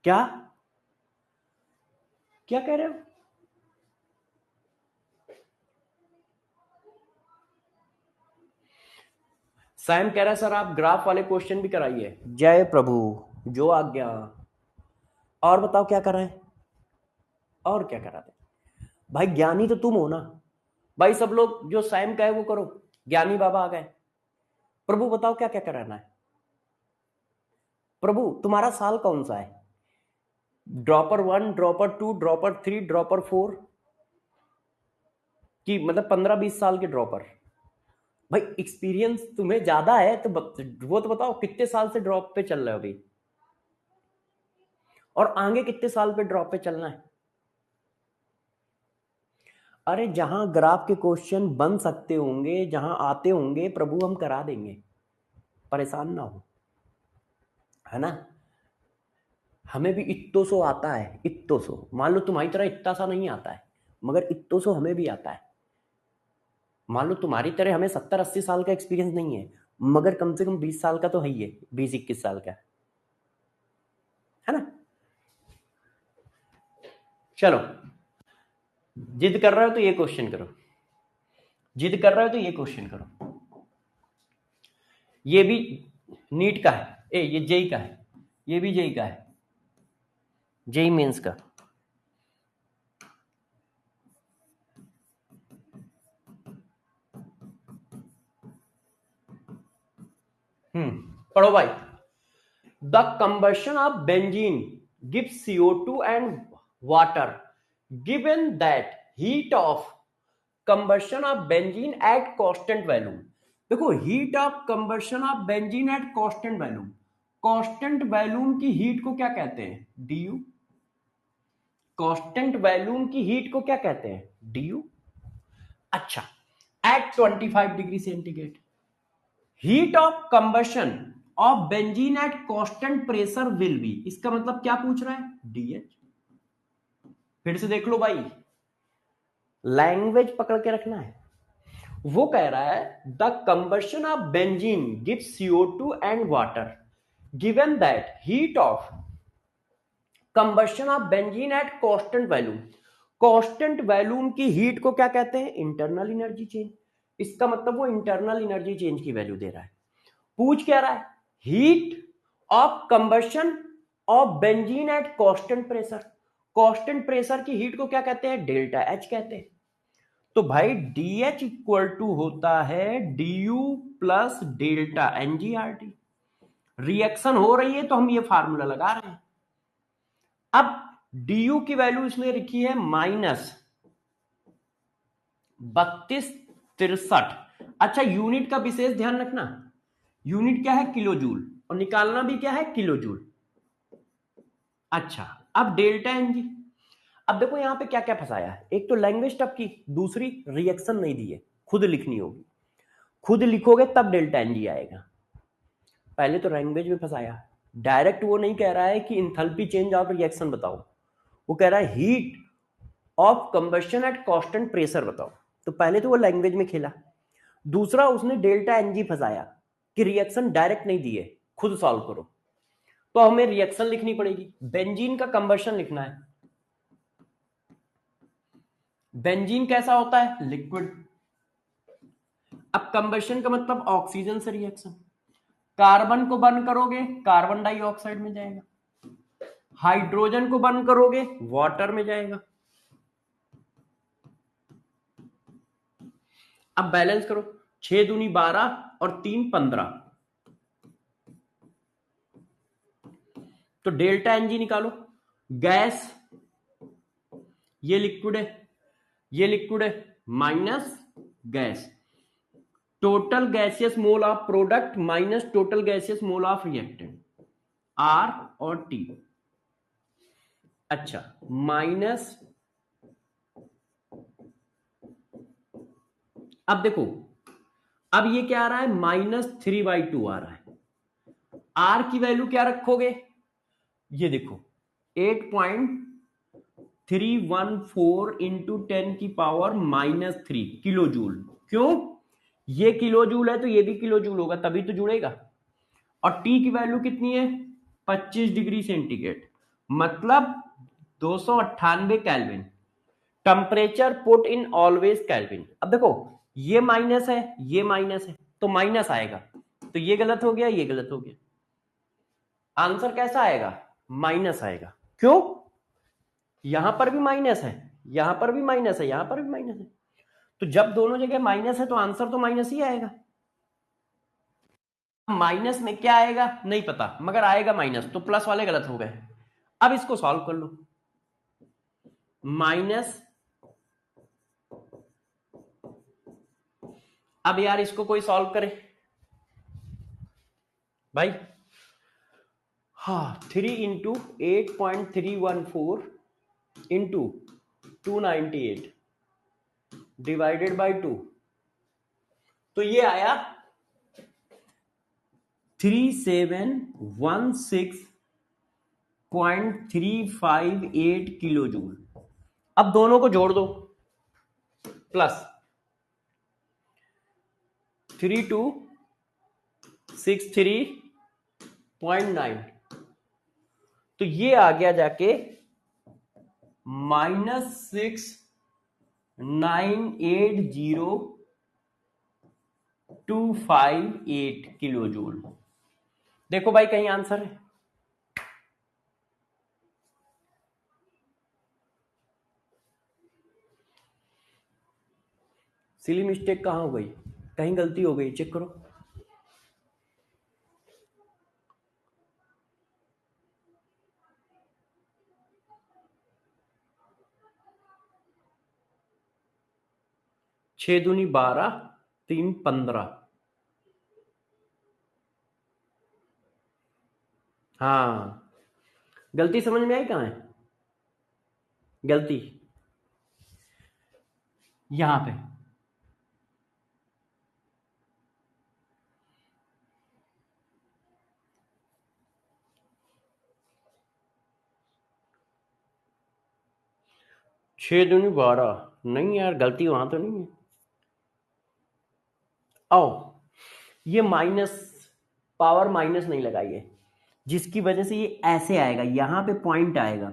क्या क्या कह रहे हो, सैम कह रहा है सर आप ग्राफ वाले क्वेश्चन भी कराइए। जय प्रभु, जो आज्ञा। और बताओ क्या कर रहे हैं, और क्या करा दे भाई, ज्ञानी तो तुम हो ना भाई। सब लोग जो सैम का है वो करो, ज्ञानी बाबा आ गए। प्रभु बताओ क्या क्या कराना है। प्रभु तुम्हारा साल कौन सा है? ड्रॉपर 1, ड्रॉपर 2, ड्रॉपर 3, ड्रॉपर 4 की मतलब 15-20 साल के ड्रॉपर। भाई एक्सपीरियंस तुम्हें ज्यादा है तो वो तो बताओ कितने साल से ड्रॉप पे चल रहे हो अभी, और आगे कितने साल पे ड्रॉप पे चलना है। अरे जहां ग्राफ के क्वेश्चन बन सकते होंगे, जहां आते होंगे प्रभु हम करा देंगे, परेशान ना हो, है ना। हमें भी इत्तो सो आता है, इत्तो सो। मान लो तुम्हारी तरह इतना सा नहीं आता है, मगर इत्तो सो हमें भी आता है। मान लो तुम्हारी तरह हमें 70-80 साल का एक्सपीरियंस नहीं है, मगर कम से कम 20 साल का तो है ही है, 20-21 साल का, है ना। चलो, जिद कर रहे हो तो ये क्वेश्चन करो, जिद कर रहे हो तो ये क्वेश्चन करो। ये भी नीट का है, ये जेई का है, ये भी जेई का है, जेई मेंस का। पढ़ो भाई। The combustion of benzene gives CO2 and water given that heat of combustion of benzene at constant value। देखो heat of combustion of benzene at constant volume, constant volume की heat को क्या कहते हैं? D U. Constant volume की heat को क्या कहते हैं? डीयू। अच्छा, at 25 degree centigrade heat of combustion of benzene at constant pressure will be, इसका मतलब क्या पूछ रहा है? डीएच। फिर से देख लो भाई, लैंग्वेज पकड़ के रखना है। वो कह रहा है the combustion of benzene gives CO2 and water given that heat of combustion of benzene at constant volume. Constant volume की हीट को क्या कहते हैं? Internal energy change. इसका मतलब वो इंटरनल एनर्जी चेंज की वैल्यू दे रहा है। पूछ क्या रहा है? Heat of combustion of benzene at constant pressure. Constant pressure की हीट को क्या कहते हैं? डेल्टा एच कहते हैं। तो भाई डी एच इक्वल टू होता है D U plus delta एनजीआरटी। Reaction हो रही है तो हम ये फार्मूला लगा रहे हैं। अब डी यू की वैल्यू इसने लिखी है -3263। अच्छा, यूनिट का विशेष ध्यान रखना, यूनिट क्या है? किलो जूल, और निकालना भी क्या है? Kilo joule. अच्छा, अब डेल्टा एनजी। अब देखो यहां पे क्या क्या फंसाया है, एक तो लैंग्वेज टफ की, दूसरी रिएक्शन नहीं दी है, खुद लिखनी होगी। खुद लिखोगे तब डेल्टा एनजी आएगा। पहले तो लैंग्वेज में फंसाया, डायरेक्ट वो नहीं कह रहा है कि इंथैल्पी चेंज ऑफ रिएक्शन बताओ, वो कह रहा है heat of combustion eight constant pressure बताओ। तो पहले तो वो लैंग्वेज में खेला, दूसरा उसने डेल्टा एनजी फंसाया कि रिएक्शन डायरेक्ट नहीं दी है, खुद सॉल्व करो। तो हमें रिएक्शन लिखनी पड़ेगी, बेंजीन का कंबशन लिखना है। बेंजीन कैसा होता है? लिक्विड। अब कंबशन का मतलब ऑक्सीजन से रिएक्शन, कार्बन को बर्न करोगे कार्बन डाइऑक्साइड में जाएगा, हाइड्रोजन को बर्न करोगे वाटर में जाएगा। अब बैलेंस करो, 6 दूनी 12 और 3 15, तो डेल्टा एनजी निकालो। गैस, ये लिक्विड है, ये लिक्विड है, minus gas, total gaseous mole of product minus total gaseous mole of reactant, R और टी। अच्छा, माइनस, अब देखो, अब ये क्या आ रहा है? -3/2 आ रहा है। आर की वैल्यू क्या रखोगे? ये देखो 8.314 इंटू 10⁻³ किलो जूल। क्यों? ये किलो जूल है तो ये भी किलो जूल होगा, तभी तो जुड़ेगा। और टी की वैल्यू कितनी है? 25 डिग्री सेंटीग्रेड, मतलब 298 kelvin. Temperature put in always kelvin. अब देखो ये माइनस है, ये माइनस है, तो माइनस आएगा, तो ये गलत हो गया, ये गलत हो गया। आंसर कैसा आएगा? माइनस आएगा। क्यों? यहां पर भी माइनस है, यहां पर भी माइनस है, यहां पर भी माइनस है। तो जब दोनों जगह माइनस है तो आंसर तो माइनस ही आएगा। माइनस में क्या आएगा नहीं पता, मगर आएगा माइनस, तो प्लस वाले गलत हो गए। अब इसको सॉल्व कर लो। माइनस, अब यार इसको कोई सॉल्व करे भाई। हाँ, 3 × 8.314 इंटू 298 डिवाइडेड बाई 2, तो ये आया 3716.358 किलो जूल। अब दोनों को जोड़ दो, प्लस 3263.9, तो ये आ गया जाके -6980258 किलो जूल। देखो भाई कहीं आंसर है? सिली मिस्टेक कहां हो गई? कहीं गलती हो गई, चेक करो। छह दूनी 12, 3 15। हाँ, गलती समझ में आई कहां है? गलती यहां पे। छह दूनी 12 नहीं यार, गलती वहां तो नहीं है। आओ, ये माइनस, पावर माइनस नहीं लगाई है, जिसकी वजह से ये ऐसे आएगा, यहां पे पॉइंट आएगा,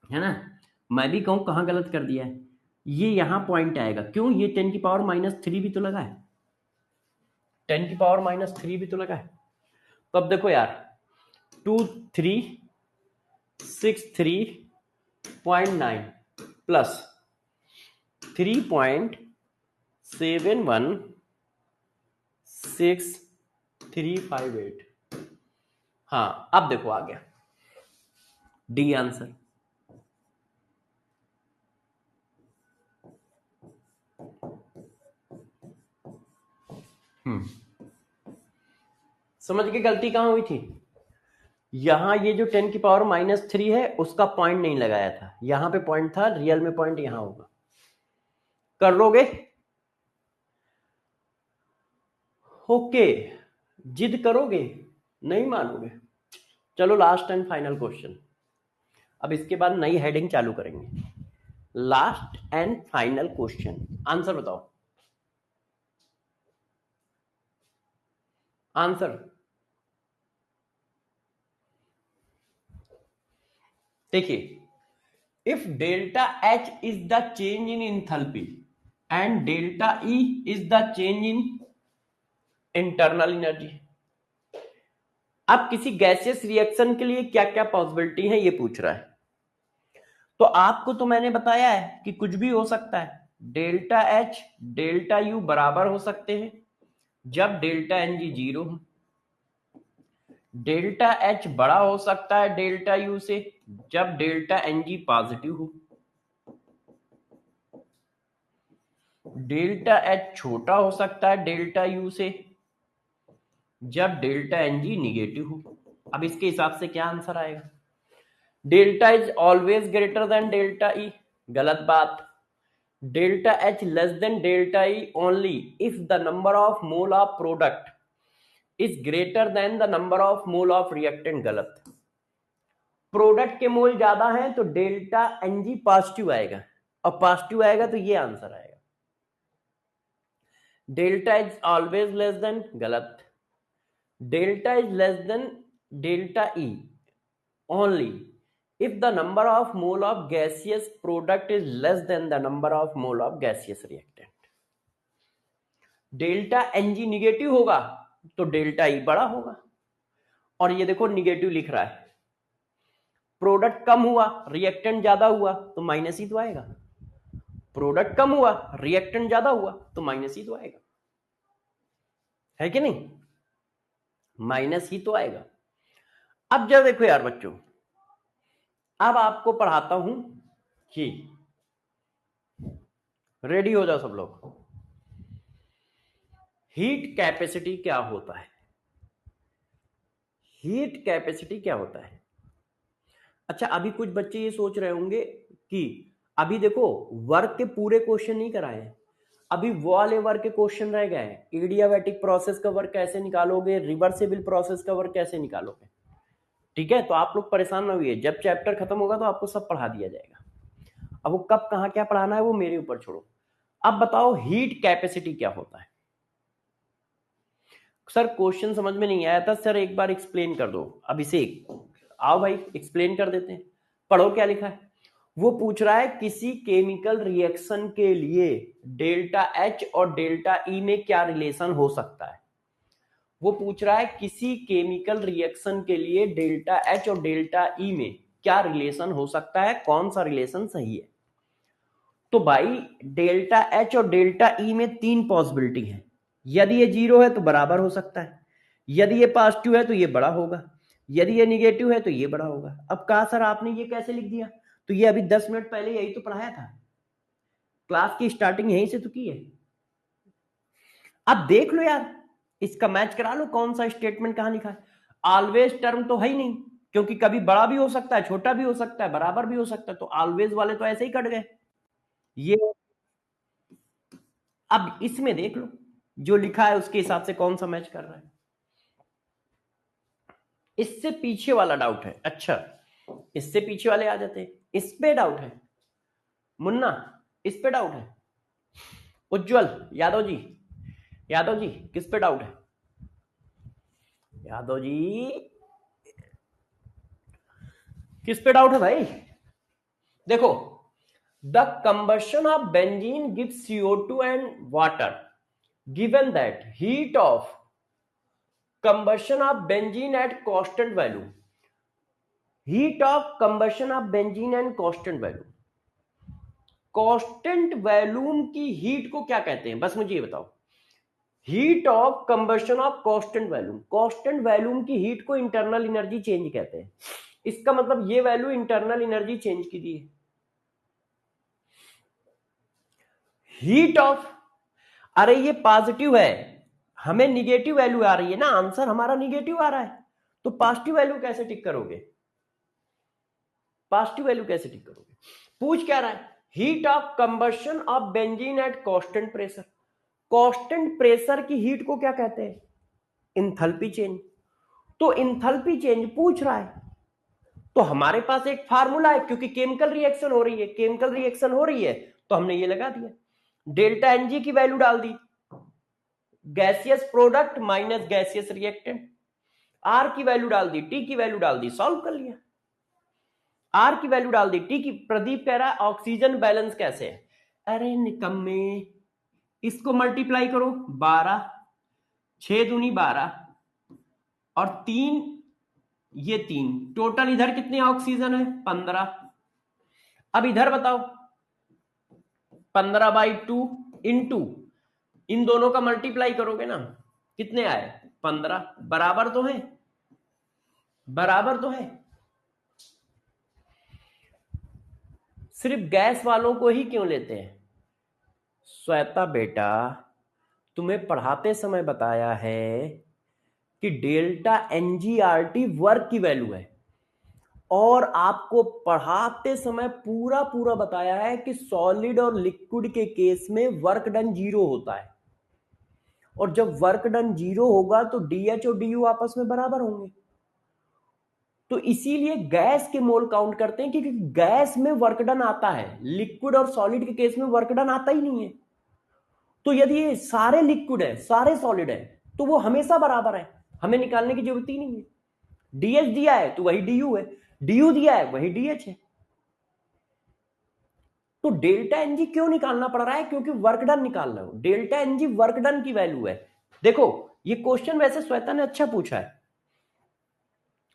है ना। मैं भी कहूं कहां गलत कर दिया है, ये यहां पॉइंट आएगा। क्यों? ये 10⁻³ भी तो लगा है, 10⁻³ भी तो लगा है। तो अब देखो यार, 2363.9 प्लस 3.716,358। हाँ, अब देखो आ गया डी आंसर। समझ के गलती कहां हुई थी? यहां ये जो 10⁻³ है उसका पॉइंट नहीं लगाया था, यहां पे पॉइंट था, रियल में पॉइंट यहां होगा। कर लोगे? ओके, जिद करोगे, नहीं मानोगे। चलो लास्ट एंड फाइनल क्वेश्चन, अब इसके बाद नई हेडिंग चालू करेंगे। Last and final question, answer बताओ। आंसर देखिए, if delta H is the change in enthalpy and delta E is the change in internal energy. अब किसी गैसियस रिएक्शन के लिए क्या क्या पॉसिबिलिटी है ये पूछ रहा है। तो आपको तो मैंने बताया है कि कुछ भी हो सकता है, डेल्टा H डेल्टा U बराबर हो सकते हैं जब डेल्टा NG 0 हो। डेल्टा H बड़ा हो सकता है डेल्टा U से जब डेल्टा NG पॉजिटिव हो। डेल्टा H छोटा हो सकता है डेल्टा U से जब डेल्टा NG निगेटिव हो। अब इसके हिसाब से क्या आंसर आएगा? Delta is always greater than delta E, गलत बात। Delta H less than delta E only if the number of mole of product is greater than the number of mole of reactant, गलत। Product के मोल ज्यादा हैं तो delta NG positive आएगा, और positive आएगा तो ये आंसर आएगा। Delta is always less than, गलत। Delta is less than delta E only if the number of mole of gaseous product is less than the number of mole of gaseous reactant. Delta N G negative होगा तो delta E बड़ा होगा। और ये देखो negative लिख रहा है, प्रोडक्ट कम हुआ रिएक्टेंट ज्यादा हुआ तो माइनस ही तो आएगा। प्रोडक्ट कम हुआ रिएक्टेंट ज्यादा हुआ तो माइनस ही तो आएगा, है कि नहीं? माइनस ही तो आएगा। अब जब देखो यार बच्चों, अब आपको पढ़ाता हूं कि रेडी हो जाओ सब लोग, हीट कैपेसिटी क्या होता है। हीट कैपेसिटी क्या होता है? अच्छा, अभी कुछ बच्चे ये सोच रहे होंगे कि अभी देखो वर्क के पूरे क्वेश्चन नहीं कराए हैं, अभी वो वाले वर्क के क्वेश्चन रह गए हैं। एडियाबैटिक प्रोसेस का वर्क कैसे निकालोगे, रिवर्सिबल प्रोसेस का वर्क कैसे निकालोगे, ठीक है? तो आप लोग परेशान ना हुइए, जब चैप्टर खत्म होगा तो आपको सब पढ़ा दिया जाएगा। अब वो कब कहाँ क्या पढ़ाना है वो मेरे ऊपर छोड़ो। अब बताओ हीट कैपेसिटी क्या होता है? सर क्वेश्चन समझ में नहीं आया था सर, एक बार एक्सप्लेन कर दो। अभिषेक आओ भाई एक्सप्लेन कर देते हैं, पढ़ो क्या लिखा है। वो पूछ रहा है किसी केमिकल रिएक्शन के लिए डेल्टा एच और डेल्टा ई में क्या रिलेशन हो सकता है। वो पूछ रहा है किसी केमिकल रिएक्शन के लिए डेल्टा एच और डेल्टा ई में क्या रिलेशन हो सकता है, कौन सा रिलेशन सही है। तो भाई डेल्टा एच और डेल्टा ई में तीन पॉसिबिलिटी है। यदि ये जीरो है तो बराबर हो सकता है, यदि ये पॉजिटिव है तो ये बड़ा होगा, यदि ये निगेटिव है तो ये बड़ा होगा। अब कहा सर आपने ये कैसे लिख दिया, तो ये अभी 10 मिनट पहले यही तो पढ़ाया था, क्लास की स्टार्टिंग यहीं से तो की है। अब देख लो यार, इसका मैच करा लो, कौन सा स्टेटमेंट कहां लिखा है। ऑलवेज टर्म तो है ही नहीं, क्योंकि कभी बड़ा भी हो सकता है, छोटा भी हो सकता है, बराबर भी हो सकता है, तो ऑलवेज वाले तो ऐसे ही कट गए ये। अब इसमें देख लो जो लिखा है उसके हिसाब से कौन सा मैच कर रहा है। इससे पीछे वाला डाउट है, अच्छा इससे पीछे वाले आ जाते हैं। इस पे डाउट है मुन्ना, इस पे डाउट है। उज्जवल यादव जी, यादव जी किस पे डाउट है? यादव जी किस पे डाउट है भाई? देखो, the combustion of benzene gives CO2 and water given that heat of combustion of benzene at constant value. Heat of combustion of benzene and constant value. Constant volume की हीट को क्या कहते हैं, बस मुझे ये बताओ। Heat of combustion of constant volume, constant volume की हीट को इंटरनल एनर्जी चेंज कहते हैं। इसका मतलब ये वैल्यू इंटरनल एनर्जी चेंज की दी है। हीट ऑफ, अरे ये पॉजिटिव है, हमें निगेटिव वैल्यू आ रही है ना, आंसर हमारा निगेटिव आ रहा है, तो पॉजिटिव वैल्यू कैसे टिक करोगे? पॉजिटिव वैल्यू कैसे टिक करोगे? पूछ क्या रहा है, heat of combustion of benzene at constant pressure. Constant pressure की हीट को क्या कहते हैं? Enthalpy change. तो इंथैल्पी चेंज पूछ रहा है, तो हमारे पास एक फार्मूला है, क्योंकि केमिकल रिएक्शन हो रही है, केमिकल रिएक्शन हो रही है तो हमने ये लगा दिया, डेल्टा एनजी की वैल्यू डाल दी, gaseous product minus gaseous reactant, R की वैल्यू डाल दी, टी की वैल्यू डाल दी, सॉल्व कर लिया। आर की वैल्यू डाल दी, टी की। प्रदीप कह रहा है ऑक्सीजन बैलेंस कैसे है? अरे निकम्मे, इसको मल्टीप्लाई करो 12, 6 दूनी 12 और 3, ये 3, टोटल इधर कितने ऑक्सीजन है? 15। अब इधर बताओ, 15/2 इंटू इन दोनों का मल्टीप्लाई करोगे ना, कितने आए? 15। बराबर तो है, बराबर तो है। सिर्फ गैस वालों को ही क्यों लेते हैं? श्वेता बेटा, तुम्हें पढ़ाते समय बताया है कि डेल्टा एनजीआरटी वर्क की वैल्यू है, और आपको पढ़ाते समय पूरा पूरा बताया है कि सॉलिड और लिक्विड के केस में वर्क डन जीरो होता है, और जब वर्क डन जीरो होगा तो डीएच और डीयू आपस में बराबर होंगे। तो इसीलिए गैस के मोल काउंट करते हैं, क्योंकि गैस में वर्क डन आता है, लिक्विड और सॉलिड के केस में वर्क डन आता ही नहीं है। तो यदि ये सारे लिक्विड है सारे सॉलिड है तो वो हमेशा बराबर है, हमें निकालने की जरूरत ही नहीं है। डीएच दिया है तो वही डीयू है, डीयू दिया है वही डीएच है। तो डेल्टा एनजी क्यों निकालना पड़ रहा है? क्योंकि वर्क डन निकाल रहे हो। डेल्टा एनजी वर्क डन की वैल्यू है। देखो ये क्वेश्चन वैसे श्वेता ने अच्छा पूछा है,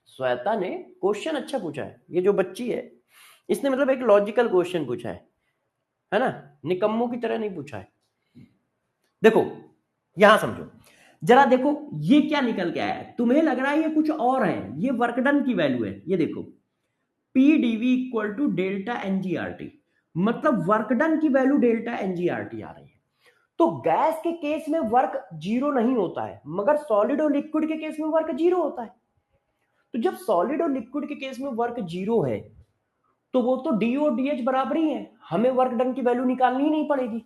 श्वेता ने क्वेश्चन अच्छा पूछा है। ये जो बच्ची है इसने मतलब एक लॉजिकल क्वेश्चन पूछा है ना, निकम्मों की तरह नहीं पूछा है। देखो यहां समझो जरा, देखो ये क्या निकल के आया है, तुम्हें लग रहा है ये कुछ और है, ये वर्क डन की वैल्यू है। ये देखो P D V equal to delta N G R T, मतलब वर्क डन की वैल्यू डेल्टा एनजीआरटी आ रही है। तो गैस के केस में वर्क जीरो नहीं होता है, मगर सॉलिड और लिक्विड के केस में वर्क जीरो होता है। तो जब सॉलिड और लिक्विड के केस में वर्क जीरो है तो वो तो डी और डी एच बराबर ही है, हमें वर्क डन की वैल्यू निकालनी ही नहीं पड़ेगी।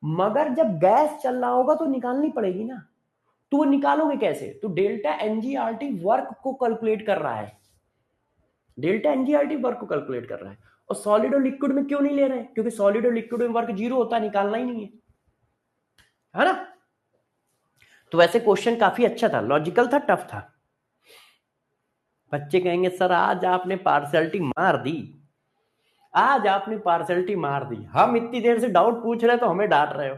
मगर जब गैस चल रहा होगा तो निकालनी पड़ेगी ना। तो वो निकालोगे कैसे? तो डेल्टा एनजीआरटी वर्क को कैलकुलेट कर रहा है, डेल्टा एनजीआरटी वर्क को कैलकुलेट कर रहा है। और सॉलिड और लिक्विड में क्यों नहीं ले रहे हैं? क्योंकि सॉलिड और लिक्विड में वर्क जीरो होता है, निकालना ही नहीं है ना। तो वैसे क्वेश्चन काफी अच्छा था, लॉजिकल था, टफ था। बच्चे कहेंगे सर आज आपने पार्शियलिटी मार दी, आज आपने पार्शियलिटी मार दी। हम इतनी देर से डाउट पूछ रहे हैं तो हमें डांट रहे हो,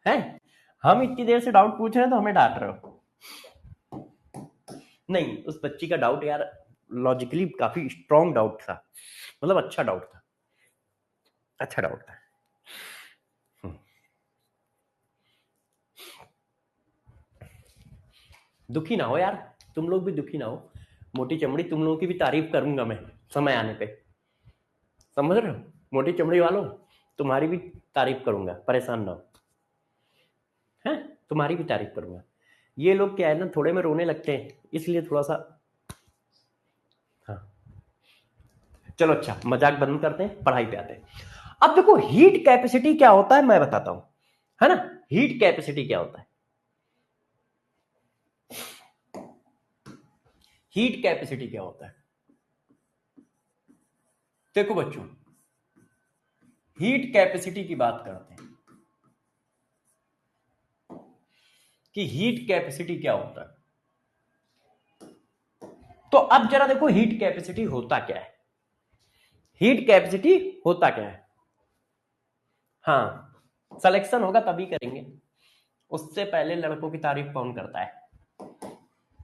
हैं? हम इतनी देर से डाउट पूछ रहे हैं तो हमें डांट रहे हो। नहीं, उस बच्ची का डाउट यार लॉजिकली काफी स्ट्रॉन्ग डाउट था, मतलब अच्छा डाउट था, अच्छा डाउट था। दुखी ना हो यार, तुम लोग भी दुखी ना हो। मोटी चमड़ी, तुम लोगों की भी तारीफ करूंगा मैं समय आने पे, समझ रहे हो? मोटी चमड़ी वालों, तुम्हारी भी तारीफ करूंगा, परेशान ना हो, हैं? तुम्हारी भी तारीफ करूंगा। ये लोग क्या है ना, थोड़े में रोने लगते हैं, इसलिए थोड़ा सा, हाँ चलो अच्छा मजाक बंद करते हैं, पढ़ाई पे आते हैं। अब देखो हीट कैपेसिटी क्या होता है मैं बताता हूं, है ना। हीट कैपेसिटी क्या होता है? हीट कैपेसिटी क्या होता है? देखो बच्चों, हीट कैपेसिटी की बात करते हैं कि हीट कैपेसिटी क्या होता है। तो अब जरा देखो हीट कैपेसिटी होता क्या है, हीट कैपेसिटी होता क्या है। हाँ सिलेक्शन होगा तभी करेंगे, उससे पहले लड़कों की तारीफ कौन करता है?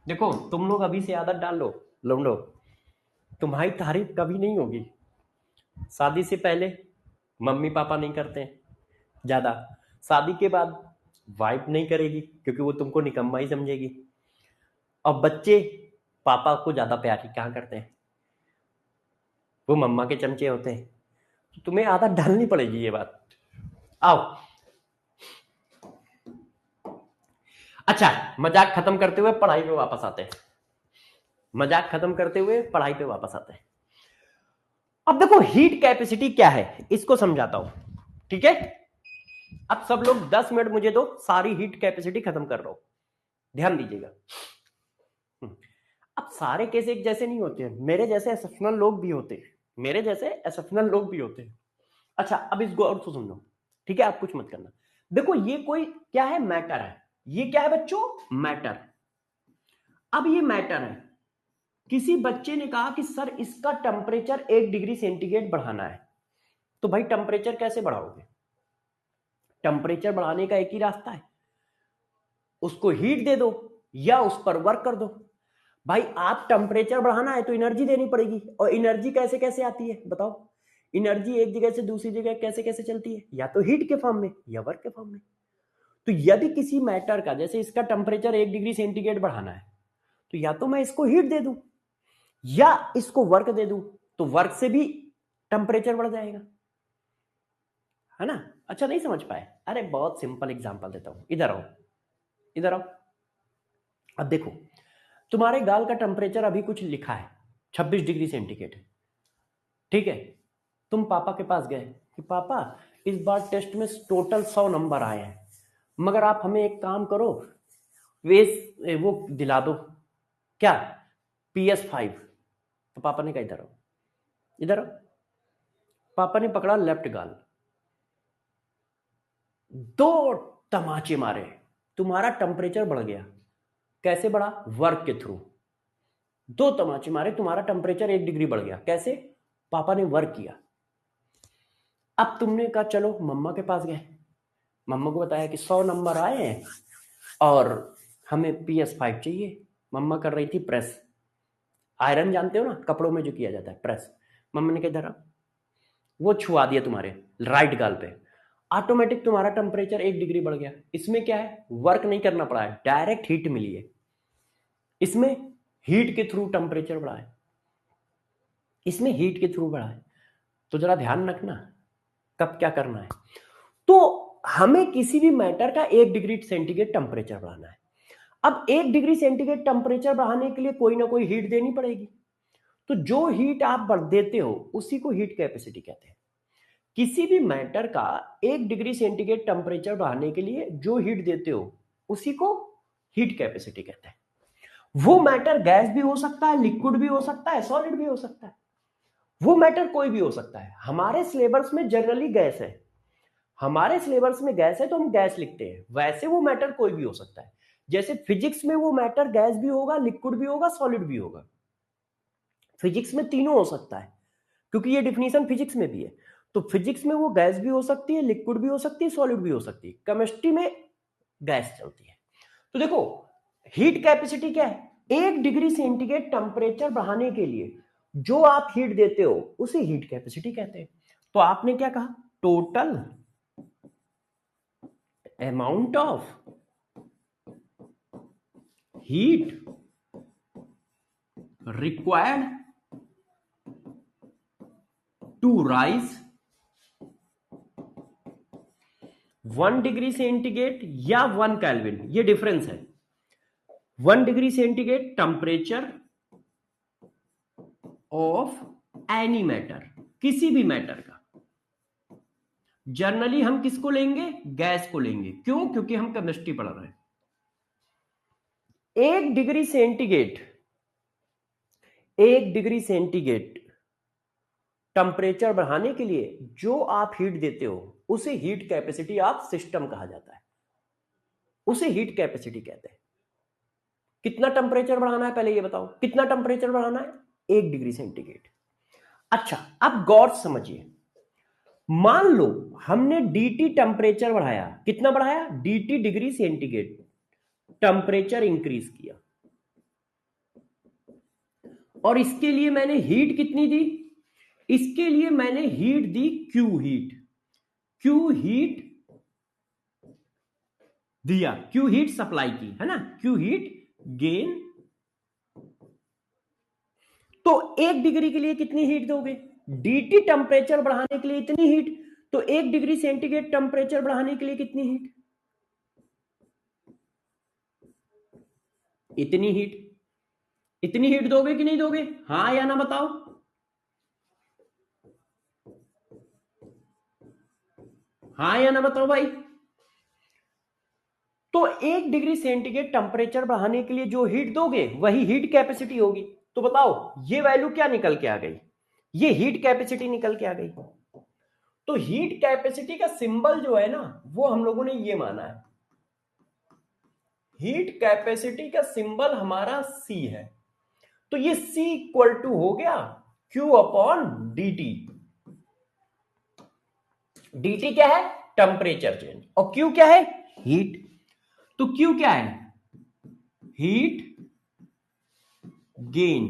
देखो तुम लोग अभी से आदत डाल लो लौंडो, तुम्हारी तारीफ कभी नहीं होगी। शादी से पहले मम्मी पापा नहीं करते हैं ज्यादा, शादी के बाद वाइफ नहीं करेगी क्योंकि वो तुमको निकम्मा ही समझेगी, और बच्चे पापा को ज्यादा प्यार कहाँ करते हैं, वो मम्मा के चमचे होते हैं। तो तुम्हें आदत डालनी पड़ेगी ये बात। आओ अच्छा, मजाक खत्म करते हुए पढ़ाई पे वापस आते हैं, मजाक खत्म करते हुए पढ़ाई पे वापस आते हैं। अब देखो हीट कैपेसिटी क्या है इसको समझाता हूं, ठीक है। अब सब लोग 10 मिनट मुझे दो, सारी हीट कैपेसिटी खत्म कर रहा हूं, ध्यान दीजिएगा। अब सारे केस एक जैसे नहीं होते हैं, मेरे जैसे एक्सेप्शनल लोग भी होते हैं, मेरे जैसे एक्सेप्शनल लोग भी होते हैं। अच्छा अब इसको और तो सुन लो, ठीक है, आप कुछ मत करना। देखो ये कोई क्या है, मैटर है। ये क्या है बच्चों? मैटर। अब ये मैटर है, किसी बच्चे ने कहा कि सर इसका टेम्परेचर 1 डिग्री सेंटीग्रेड बढ़ाना है। तो भाई टेम्परेचर कैसे बढ़ाओगे? टेम्परेचर बढ़ाने का एक ही रास्ता है, उसको हीट दे दो या उस पर वर्क कर दो। भाई आप टेम्परेचर बढ़ाना है तो एनर्जी देनी पड़ेगी, और एनर्जी कैसे कैसे आती है बताओ? एनर्जी एक जगह से दूसरी जगह कैसे कैसे चलती है? या तो हीट के फॉर्म में या वर्क के फॉर्म में। तो यदि किसी मैटर का, जैसे इसका टेम्परेचर 1 डिग्री सेंटीग्रेड बढ़ाना है, तो या तो मैं इसको हीट दे दूं या इसको वर्क दे दूं, तो वर्क से भी टेम्परेचर बढ़ जाएगा, है ना। अच्छा नहीं समझ पाए? अरे बहुत सिंपल एग्जांपल देता हूं, इधर आओ, इधर आओ। अब देखो तुम्हारे गाल का टेम्परेचर अभी कुछ लिखा है 26 डिग्री सेंटीग्रेड, ठीक है। तुम पापा के पास गए कि पापा इस बार टेस्ट में टोटल 100 नंबर आए हैं, मगर आप हमें एक काम करो, वे वो दिला दो, क्या? PS5। तो पापा ने कहा इधर आओ, इधर आओ। पापा ने पकड़ा लेफ्ट गाल, 2 तमाचे मारे, तुम्हारा टेम्परेचर बढ़ गया। कैसे बढ़ा? वर्क के थ्रू। 2 तमाचे मारे, तुम्हारा टेम्परेचर 1 डिग्री बढ़ गया। कैसे? पापा ने वर्क किया। अब तुमने कहा चलो मम्मा के पास गए, मम्मा को बताया कि 100 नंबर आए हैं और हमें PS5 चाहिए। मम्मा कर रही थी प्रेस, आयरन जानते हो ना, कपड़ों में जो किया जाता है प्रेस। मम्मा ने कहा इधर आ, वो छुआ दिया तुम्हारे राइट गाल पे, ऑटोमेटिक तुम्हारा टेम्परेचर 1 डिग्री बढ़ गया। इसमें क्या है, वर्क नहीं करना पड़ा है, डायरेक्ट हीट मिली है। इसमें हीट के थ्रू टेम्परेचर बढ़ा है, इसमें हीट के थ्रू बढ़ा है। तो जरा ध्यान रखना कब क्या करना है। तो हमें किसी भी मैटर का 1 डिग्री सेंटीग्रेड टेम्परेचर बढ़ाना है। अब 1 डिग्री सेंटीग्रेड टेम्परेचर बढ़ाने के लिए कोई ना कोई हीट देनी पड़ेगी। तो जो हीट आप बढ़ देते हो उसी को हीट कैपेसिटी कहते हैं। किसी भी मैटर का 1 डिग्री सेंटीग्रेड टेम्परेचर बढ़ाने के लिए जो हीट देते हो उसी को हीट कैपेसिटी कहते हैं। वो मैटर गैस भी हो सकता है, लिक्विड भी हो सकता है, सॉलिड भी हो सकता है, वो मैटर कोई भी हो सकता है। हमारे सिलेबस में जनरली गैस है, हमारे सिलेबस में गैस है तो हम गैस लिखते हैं। वैसे वो मैटर कोई भी हो सकता है। जैसे फिजिक्स में वो मैटर गैस भी होगा, लिक्विड भी होगा, सॉलिड भी होगा। फिजिक्स में तीनों हो सकता है क्योंकि ये डिफिनीशन फिजिक्स में भी है। तो फिजिक्स में वो गैस भी हो सकती है, लिक्विड भी हो सकती है, सॉलिड भी हो सकती है। केमिस्ट्री में गैस चलती है। तो देखो हीट कैपेसिटी क्या है, 1 डिग्री सेंटीग्रेड टेम्परेचर बढ़ाने के लिए जो आप हीट देते हो उसे हीट कैपेसिटी कहते हैं। तो आपने क्या कहा, total amount of heat required to raise 1 degree centigrade या 1 केल्विन, ये डिफरेंस है। 1 degree centigrade temperature of any matter, किसी भी मैटर का। जनरली हम किसको लेंगे, गैस को लेंगे। क्यों, क्योंकि हम केमिस्ट्री पढ़ रहे हैं। 1 degree centigrade, 1 degree centigrade temperature बढ़ाने के लिए जो आप हीट देते हो उसे हीट कैपेसिटी ऑफ सिस्टम कहा जाता है, उसे हीट कैपेसिटी कहते हैं। कितना टेम्परेचर बढ़ाना है पहले ये बताओ, कितना टेम्परेचर बढ़ाना है, 1 डिग्री सेंटीग्रेड। अच्छा अब गौर समझिए, मान लो हमने dt टेम्परेचर बढ़ाया, कितना बढ़ाया, dt degree centigrade temperature increase किया, और इसके लिए मैंने हीट कितनी दी, इसके लिए मैंने हीट दी Q हीट, Q हीट दिया, Q हीट सप्लाई की है ना, Q हीट गेन। तो 1 डिग्री के लिए कितनी हीट दोगे, dt टेम्परेचर बढ़ाने के लिए इतनी हीट, तो 1 डिग्री सेंटीग्रेड टेम्परेचर बढ़ाने के लिए कितनी हीट, इतनी हीट। इतनी हीट दोगे कि नहीं दोगे, हाँ या ना बताओ। हाँ या ना बताओ भाई। तो 1 डिग्री सेंटीग्रेड टेम्परेचर बढ़ाने के लिए जो हीट दोगे वही हीट कैपेसिटी होगी। तो बताओ ये वैल्यू क्या निकल के आ गई, ये हीट कैपेसिटी निकल के आ गई। तो हीट कैपेसिटी का सिंबल जो है ना वो हम लोगों ने ये माना है, हीट कैपेसिटी का सिंबल हमारा C है। तो ये C इक्वल टू हो गया Q अपॉन dt। dt क्या है, टेम्परेचर चेंज, और Q क्या है, हीट। तो Q क्या है, heat gain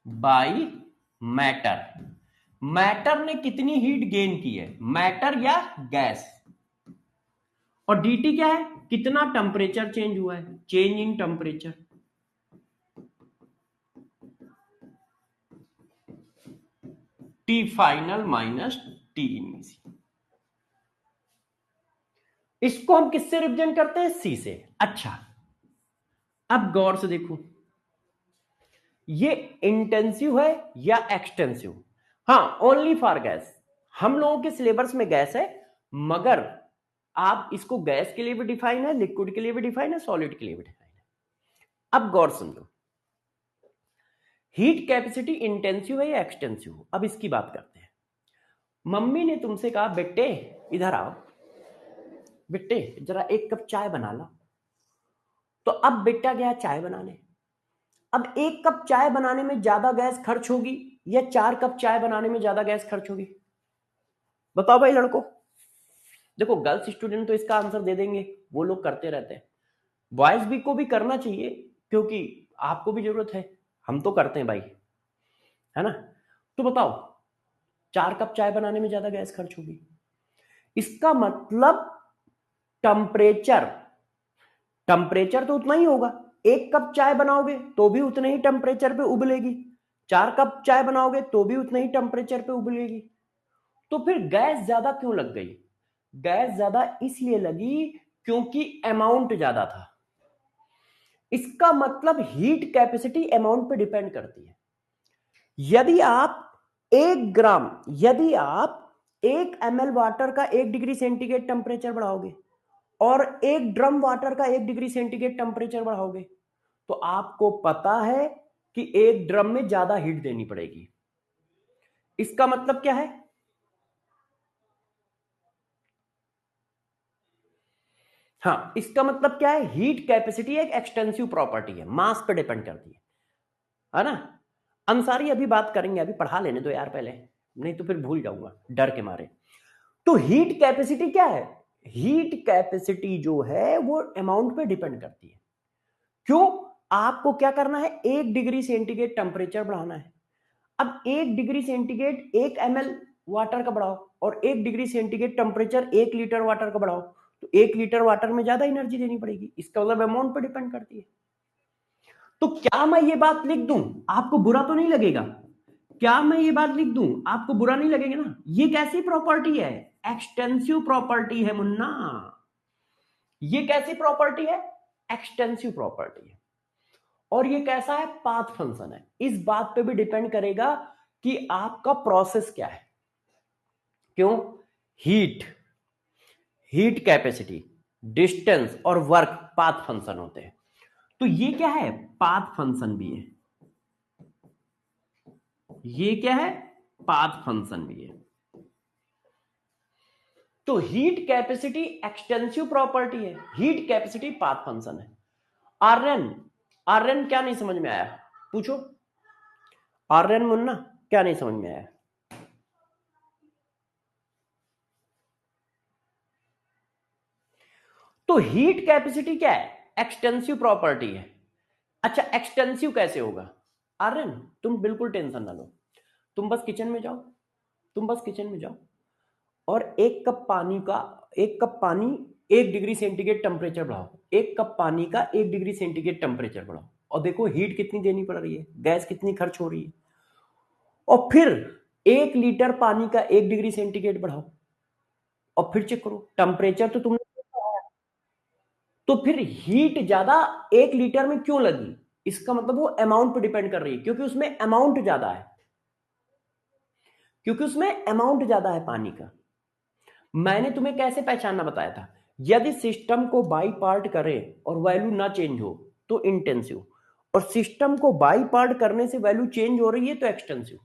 by matter. Matter ने कितनी हीट गेन की है, मैटर या गैस। और dt क्या है, कितना टेम्परेचर चेंज हुआ है, change in temperature. T final minus T initial. इसको हम किससे रिप्रेजेंट करते हैं, C से। अच्छा अब गौर से देखो, ये इंटेंसिव है या एक्सटेंसिव, हाँ ओनली फॉर गैस। हम लोगों के सिलेबस में गैस है, मगर आप इसको गैस के लिए भी डिफाइन है, लिक्विड के लिए भी डिफाइन है, सॉलिड के लिए भी डिफाइन है। अब गौर समझो, हीट कैपेसिटी इंटेंसिव है या एक्सटेंसिव, अब इसकी बात करते हैं। मम्मी ने तुमसे कहा बेटे इधर आओ, बेटे जरा 1 कप चाय बना लो। तो अब बेटा गया चाय बनाने। अब 1 कप चाय बनाने में ज्यादा गैस खर्च होगी या 4 कप चाय बनाने में ज्यादा गैस खर्च होगी, बताओ भाई लड़कों। देखो गर्ल्स स्टूडेंट तो इसका आंसर दे देंगे, वो लोग करते रहते हैं। बॉयज भी को भी करना चाहिए, क्योंकि आपको भी जरूरत है, हम तो करते हैं भाई, है ना। तो बताओ 4 कप चाय बनाने में ज्यादा गैस खर्च होगी, इसका मतलब टेम्परेचर, टेम्परेचर तो उतना ही होगा। 1 कप चाय बनाओगे तो भी उतने ही टेम्परेचर पे उबलेगी, 4 कप चाय बनाओगे तो भी उतने ही टेम्परेचर पे उबलेगी। तो फिर गैस ज्यादा क्यों लग गई? गैस ज्यादा इसलिए लगी क्योंकि अमाउंट ज्यादा था। इसका मतलब हीट कैपेसिटी अमाउंट पे डिपेंड करती है। यदि आप 1 ग्राम, यदि आप 1 ml वाटर का 1 डिग्री सेंटीग्रेड टेम्परेचर बढ़ाओगे और 1 ड्रम वाटर का 1 डिग्री सेंटीग्रेड टेम्परेचर बढ़ाओगे, तो आपको पता है कि 1 ड्रम में ज्यादा हीट देनी पड़ेगी। इसका मतलब क्या है? हाँ, इसका मतलब क्या है? हीट कैपेसिटी एक एक्सटेंसिव प्रॉपर्टी है, मास पे डिपेंड करती है ना। अंसारी अभी बात करेंगे, अभी पढ़ा लेने दो यार पहले, नहीं तो फिर भूल जाऊंगा डर के मारे। तो हीट कैपेसिटी क्या है? हीट कैपेसिटी जो है वो अमाउंट पे डिपेंड करती है। क्यों? आपको क्या करना है? 1 डिग्री सेंटीग्रेड टेम्परेचर बढ़ाना है। अब 1 डिग्री सेंटीग्रेड 1 ml वाटर का बढ़ाओ और 1 degree centigrade temperature 1 litre water का बढ़ाओ, तो 1 लीटर वाटर में ज्यादा एनर्जी देनी पड़ेगी। इसका मतलब अमाउंट पे डिपेंड करती है। तो क्या मैं ये बात लिख दूं, आपको बुरा तो नहीं लगेगा? क्या मैं ये बात लिख दूं, आपको बुरा नहीं लगेगा ना? ये कैसी प्रॉपर्टी है? एक्सटेंसिव प्रॉपर्टी है मुन्ना। ये कैसी प्रॉपर्टी है? एक्सटेंसिव प्रॉपर्टी है। और ये कैसा है? पाथ फंक्शन है। इस बात पे भी डिपेंड करेगा कि आपका प्रोसेस क्या है। क्यों? हीट, हीट कैपेसिटी, डिस्टेंस और वर्क पाथ फंक्शन होते हैं। तो ये क्या है? पाथ फंक्शन भी है। ये क्या है? पाथ फंक्शन भी है। तो हीट कैपेसिटी एक्सटेंसिव प्रॉपर्टी है, हीट कैपेसिटी पाथ फंक्शन है। आर्यन, आर्यन क्या नहीं समझ में आया? पूछो आर्यन मुन्ना, क्या नहीं समझ में आया? तो हीट कैपेसिटी क्या है? एक्सटेंसिव प्रॉपर्टी है। अच्छा एक्सटेंसिव कैसे होगा? आर्यन तुम बिल्कुल टेंशन ना लो, तुम बस किचन में जाओ, तुम बस किचन में जाओ और 1 कप पानी 1 डिग्री सेंटीग्रेड टेम्परेचर बढ़ाओ, 1 कप पानी का 1 डिग्री सेंटीग्रेड टेम्परेचर बढ़ाओ और देखो हीट कितनी देनी पड़ रही है, गैस कितनी खर्च हो रही है। और फिर 1 लीटर पानी का 1 डिग्री सेंटीग्रेड बढ़ाओ और फिर चेक करो टेम्परेचर तो तुमने, तो फिर हीट ज्यादा 1 लीटर में क्यों लगी? इसका मतलब वो अमाउंट पे डिपेंड कर रही है, क्योंकि उसमें अमाउंट ज्यादा है, क्योंकि उसमें अमाउंट ज्यादा है पानी का। मैंने तुम्हें कैसे पहचानना बताया था? यदि सिस्टम को बाई पार्ट करें और वैल्यू ना चेंज हो तो इंटेंसिव, और सिस्टम को बाई पार्ट करने से वैल्यू चेंज हो रही है तो एक्सटेंसिव।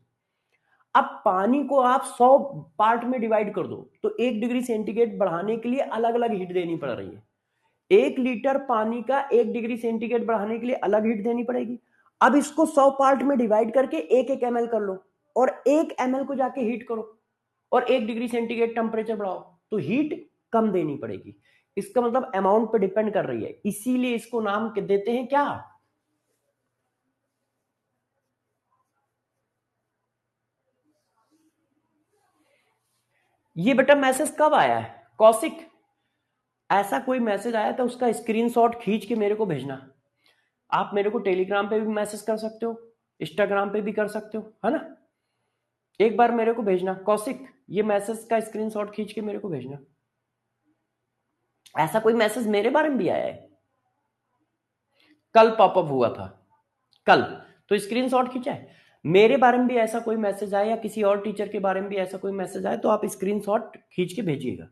अब पानी को आप 100 पार्ट में डिवाइड कर दो तो 1 डिग्री सेंटीग्रेड बढ़ाने के लिए अलग अलग हीट देनी पड़ रही है। 1 लीटर पानी का 1 डिग्री सेंटीग्रेड बढ़ाने के लिए अलग हीट देनी पड़ेगी। अब इसको 100 पार्ट में डिवाइड करके 1 1 ml कर लो और 1 ml को जाके हीट करो और 1 डिग्री सेंटीग्रेड टेम्परेचर बढ़ाओ, तो हीट कम देनी पड़ेगी। इसका मतलब अमाउंट पे डिपेंड कर रही है, इसीलिए इसको नाम देते हैं क्या? ये बेटा मैसेज कब आया है कौशिक? ऐसा कोई मैसेज आया था उसका स्क्रीनशॉट खींच के मेरे को भेजना। आप मेरे को टेलीग्राम पे भी मैसेज कर सकते हो, इंस्टाग्राम पे भी कर सकते हो, है ना। एक बार मेरे को भेजना कौशिक, ये मैसेज का स्क्रीनशॉट खींच के मेरे को भेजना। ऐसा कोई मैसेज मेरे बारे में भी आया है, कल पॉपअप हुआ था कल, तो स्क्रीनशॉट खींचा है। मेरे बारे में भी ऐसा कोई मैसेज आया या किसी और टीचर के बारे में भी ऐसा कोई मैसेज आया तो आप स्क्रीनशॉट खींच के भेजिएगा।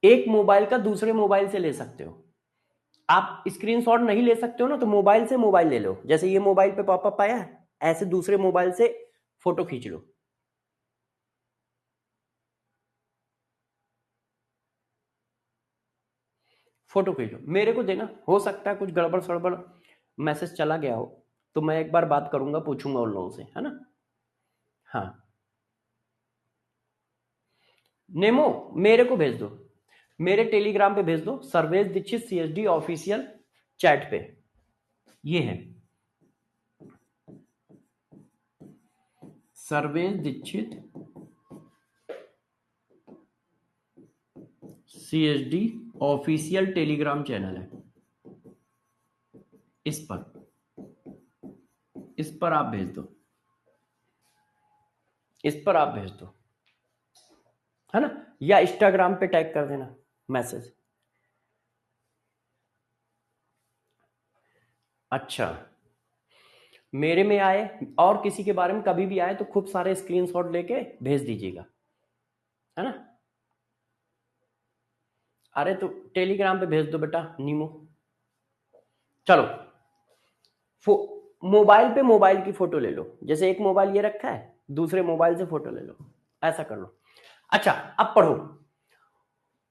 एक मोबाइल का दूसरे मोबाइल से ले सकते हो। आप स्क्रीनशॉट नहीं ले सकते हो ना, तो मोबाइल से मोबाइल ले लो, जैसे ये मोबाइल पे पॉपअप आया है ऐसे दूसरे मोबाइल से फोटो खींच लो। फोटो खींचो, मेरे को देना। हो सकता है कुछ गड़बड़ सड़बड़ मैसेज चला गया हो, तो मैं एक बार बात करूंगा, पूछूंगा उन लोगों से, है ना। हाँ, नेमो मेरे को भेज दो, मेरे टेलीग्राम पे भेज दो, Sarvesh Dikshit CSD official chat पे। ये है Sarvesh Dikshit CSD official Telegram channel है, इस पर आप भेज दो, इस पर आप भेज दो, है ना, या इंस्टाग्राम पे टैग कर देना मैसेज। अच्छा, मेरे में आए और किसी के बारे में कभी भी आए तो खूब सारे स्क्रीनशॉट लेके भेज दीजिएगा, है ना। अरे तो टेलीग्राम पे भेज दो बेटा नीमो। चलो, मोबाइल पे मोबाइल की फोटो ले लो, जैसे एक मोबाइल ये रखा है, दूसरे मोबाइल से फोटो ले लो, ऐसा कर लो। अच्छा, अब पढ़ो।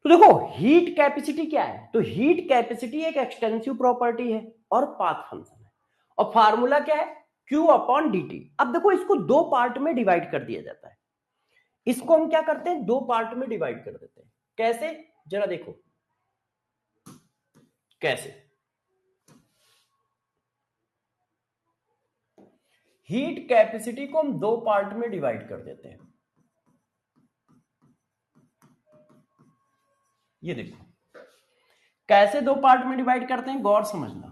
तो देखो हीट कैपेसिटी क्या है, तो हीट कैपेसिटी एक एक्सटेंसिव प्रॉपर्टी है और पाथ फंक्शन है, और फार्मूला क्या है, Q/dt। अब देखो इसको दो पार्ट में डिवाइड कर दिया जाता है, इसको हम क्या करते हैं, दो पार्ट में डिवाइड कर देते हैं। कैसे, जरा देखो कैसे। हीट कैपेसिटी को हम दो पार्ट में डिवाइड कर देते हैं। ये देखो कैसे दो पार्ट में डिवाइड करते हैं, गौर समझना।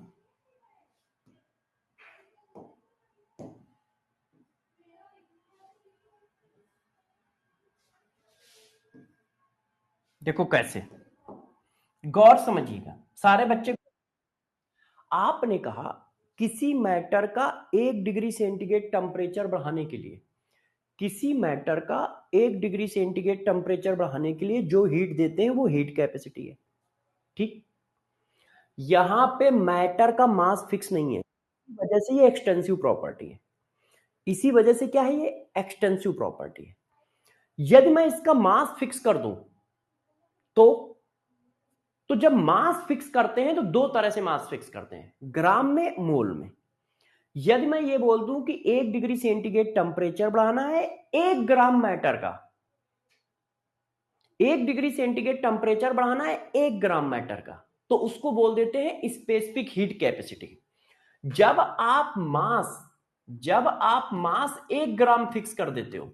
देखो कैसे, गौर समझिएगा सारे बच्चे। आपने कहा किसी मैटर का 1 डिग्री सेंटीग्रेड टेम्परेचर बढ़ाने के लिए, किसी मैटर का 1 डिग्री सेंटीग्रेड टेम्परेचर बढ़ाने के लिए जो हीट देते हैं वो हीट कैपेसिटी है, ठीक। यहां पे मैटर का मास फिक्स नहीं है, इसी वजह से ये एक्सटेंसिव प्रॉपर्टी है, इसी वजह से क्या है, ये एक्सटेंसिव प्रॉपर्टी है। यदि मैं इसका मास फिक्स कर दूं तो जब मास फिक्स करते हैं तो दो तरह से मास फिक्स करते हैं, ग्राम में, मोल में। यदि मैं ये बोल दूं कि 1 डिग्री सेंटीग्रेड टेम्परेचर बढ़ाना है 1 ग्राम मैटर का, 1 डिग्री सेंटीग्रेड टेम्परेचर बढ़ाना है 1 ग्राम मैटर का, तो उसको बोल देते हैं स्पेसिफिक हीट कैपेसिटी। जब आप मास 1 ग्राम फिक्स कर देते हो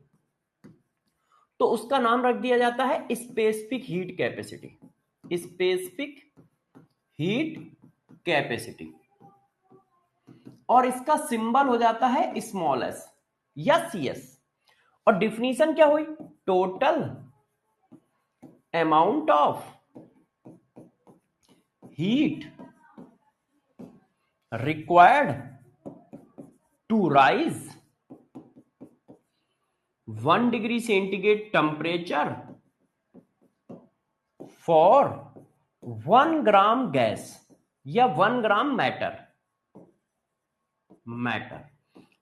तो उसका नाम रख दिया जाता है specific heat capacity, specific heat capacity, और इसका सिंबल हो जाता है स्मॉल s या CS। और डिफिनीशन क्या हुई, total amount of heat required to raise 1 degree centigrade temperature for 1 gram gas या 1 ग्राम मैटर।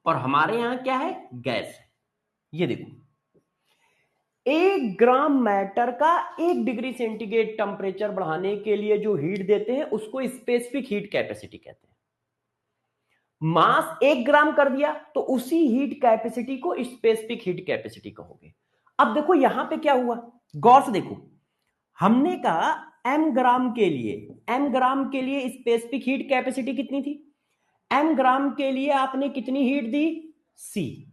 और हमारे यहां क्या है, गैस है। ये देखो 1 ग्राम मैटर का 1 डिग्री सेंटीग्रेड टेम्परेचर बढ़ाने के लिए जो हीट देते हैं उसको स्पेसिफिक हीट कैपेसिटी कहते हैं। मास 1 ग्राम कर दिया तो उसी हीट कैपेसिटी को स्पेसिफिक हीट कैपेसिटी कहोगे। अब देखो यहां पे क्या हुआ, गौर से देखो, हमने कहा m ग्राम के लिए स्पेसिफिक हीट कैपेसिटी कितनी थी, m ग्राम के लिए आपने कितनी हीट दी, C।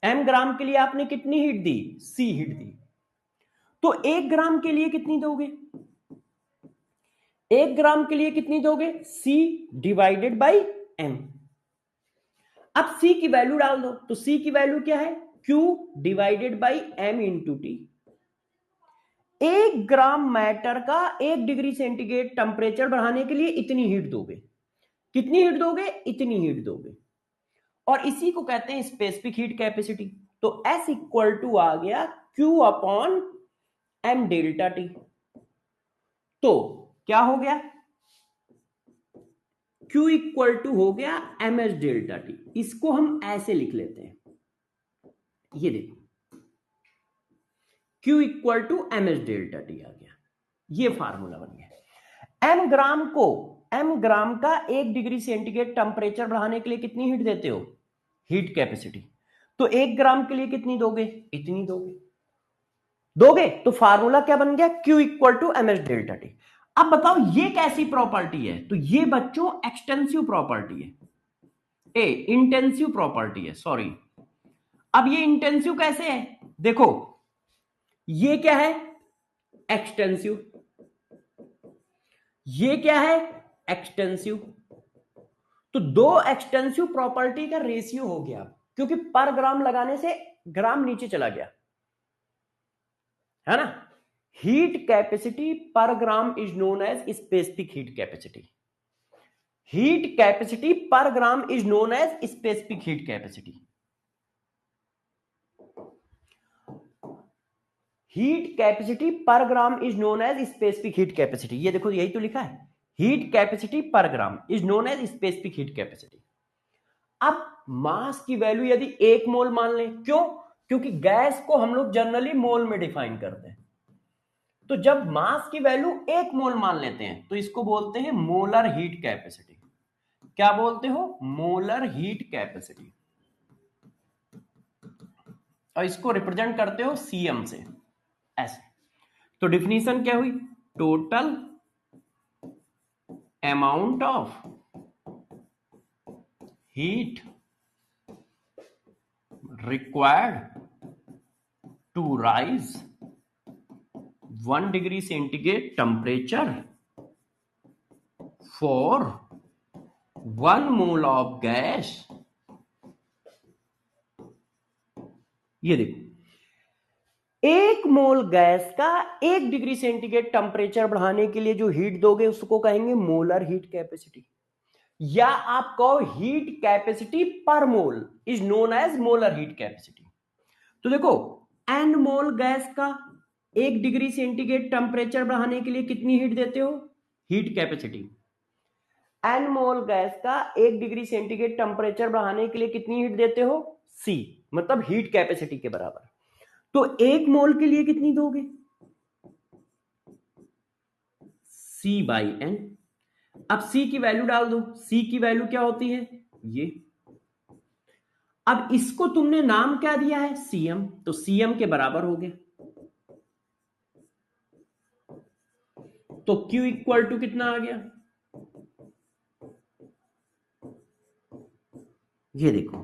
m ग्राम के लिए आपने कितनी हीट दी, C हीट दी। तो 1 ग्राम के लिए कितनी दोगे, 1 ग्राम के लिए कितनी दोगे, C डिवाइडेड बाई m। अब C की वैल्यू डाल दो, तो C की वैल्यू क्या है, Q divided by m into T. 1 gram matter का 1 डिग्री सेंटीग्रेड टेम्परेचर बढ़ाने के लिए इतनी हीट दोगे, कितनी हीट दोगे, इतनी हीट दोगे, और इसी को कहते हैं स्पेसिफिक हीट कैपेसिटी। तो S इक्वल टू आ गया Q/m डेल्टा टी। तो क्या हो गया, Q इक्वल टू हो गया ms डेल्टा टी। इसको हम ऐसे लिख लेते हैं, ये देखो Q equal to ms delta T आ गया, ये फार्मूला बन गया। एम ग्राम का 1 डिग्री सेंटीग्रेड टेम्परेचर बढ़ाने के लिए कितनी हीट देते हो? Heat capacity. तो 1 ग्राम के लिए कितनी दोगे? इतनी दोगे। तो फार्मूला क्या बन गया? Q equal to M H delta T. अब बताओ ये कैसी प्रॉपर्टी है? तो ये बच्चों एक्सटेंसिव प्रॉपर्टी है, इंटेंसिव प्रॉपर्टी है, सॉरी। अब ये इंटेंसिव कैसे है? देखो ये क्या है? एक्सटेंसिव। ये क्या है? एक्सटेंसिव। तो दो एक्सटेंसिव प्रॉपर्टी का रेशियो हो गया, क्योंकि पर ग्राम लगाने से ग्राम नीचे चला गया, है ना। Heat capacity per gram is known as specific heat capacity. Heat capacity per gram is known as specific heat capacity. Heat capacity per gram is known as specific heat capacity. ये देखो यही तो लिखा है, heat capacity per gram is known as specific heat capacity. अब mass की value यदि 1 मोल मान लें, क्यों? क्योंकि गैस को हम लोग जनरली मोल में डिफाइन करते हैं। तो जब मास की वैल्यू 1 मोल मान लेते हैं तो इसको बोलते हैं मोलर हीट कैपेसिटी। क्या बोलते हो? Molar heat capacity. और इसको रिप्रेजेंट करते हो सीएम से, ऐसे। तो डिफिनीशन क्या हुई? Total amount of heat required to raise 1 degree centigrade temperature for 1 mole of gas. ये देखो, 1 मोल गैस का 1 डिग्री सेंटीग्रेड टेम्परेचर बढ़ाने के लिए जो हीट दोगे उसको कहेंगे मोलर हीट कैपेसिटी, या आप कहो heat capacity per mole is known as molar heat capacity. तो देखो, n मोल गैस का 1 डिग्री सेंटीग्रेड टेम्परेचर बढ़ाने के लिए कितनी हीट देते हो? Heat capacity. n मोल गैस का 1 डिग्री सेंटीग्रेड टेम्परेचर बढ़ाने के लिए कितनी हीट देते हो? C, मतलब हीट कैपेसिटी के बराबर। तो 1 मोल के लिए कितनी दोगे? C by N. अब C की वैल्यू डाल दो। C की वैल्यू क्या होती है? ये। अब इसको तुमने नाम क्या दिया है? CM। तो CM के बराबर हो गया। तो Q इक्वल टू कितना आ गया? ये देखो,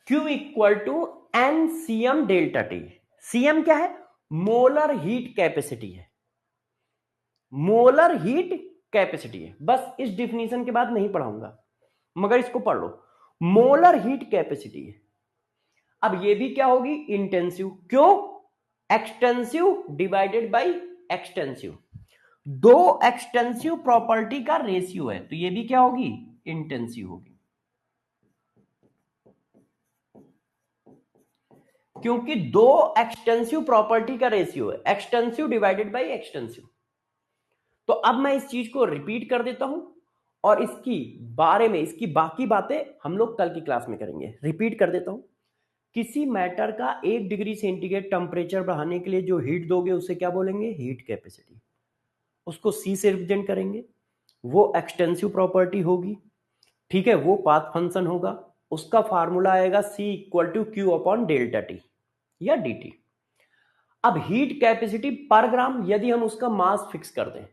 Q equal to NCM delta T. CM क्या है? मोलर हीट कैपेसिटी है, मोलर हीट कैपेसिटी है। बस इस डिफिनीशन के बाद नहीं पढ़ाऊंगा, मगर इसको पढ़ लो, मोलर हीट कैपेसिटी है। अब ये भी क्या होगी? इंटेंसिव। क्यों? Extensive divided by extensive. दो एक्सटेंसिव प्रॉपर्टी का रेशियो है, तो ये भी क्या होगी? इंटेंसिव होगी, क्योंकि दो एक्सटेंसिव प्रॉपर्टी का रेशियो है, एक्सटेंसिव डिवाइडेड बाय एक्सटेंसिव। तो अब मैं इस चीज को रिपीट कर देता हूं, और इसकी बारे में, इसकी बाकी बातें हम लोग कल की क्लास में करेंगे। रिपीट कर देता हूं, किसी मैटर का 1 डिग्री सेंटीग्रेड टेम्परेचर बढ़ाने के लिए जो हीट दोगे उसे क्या बोलेंगे? Heat capacity. उसको C से रिप्रेजेंट करेंगे, वो एक्सटेंसिव प्रॉपर्टी होगी, ठीक है, वो पाथ फंक्शन होगा, उसका फार्मूला आएगा C equal to Q upon delta T या dt। अब हीट कैपेसिटी पर ग्राम यदि हम उसका मास फिक्स कर दें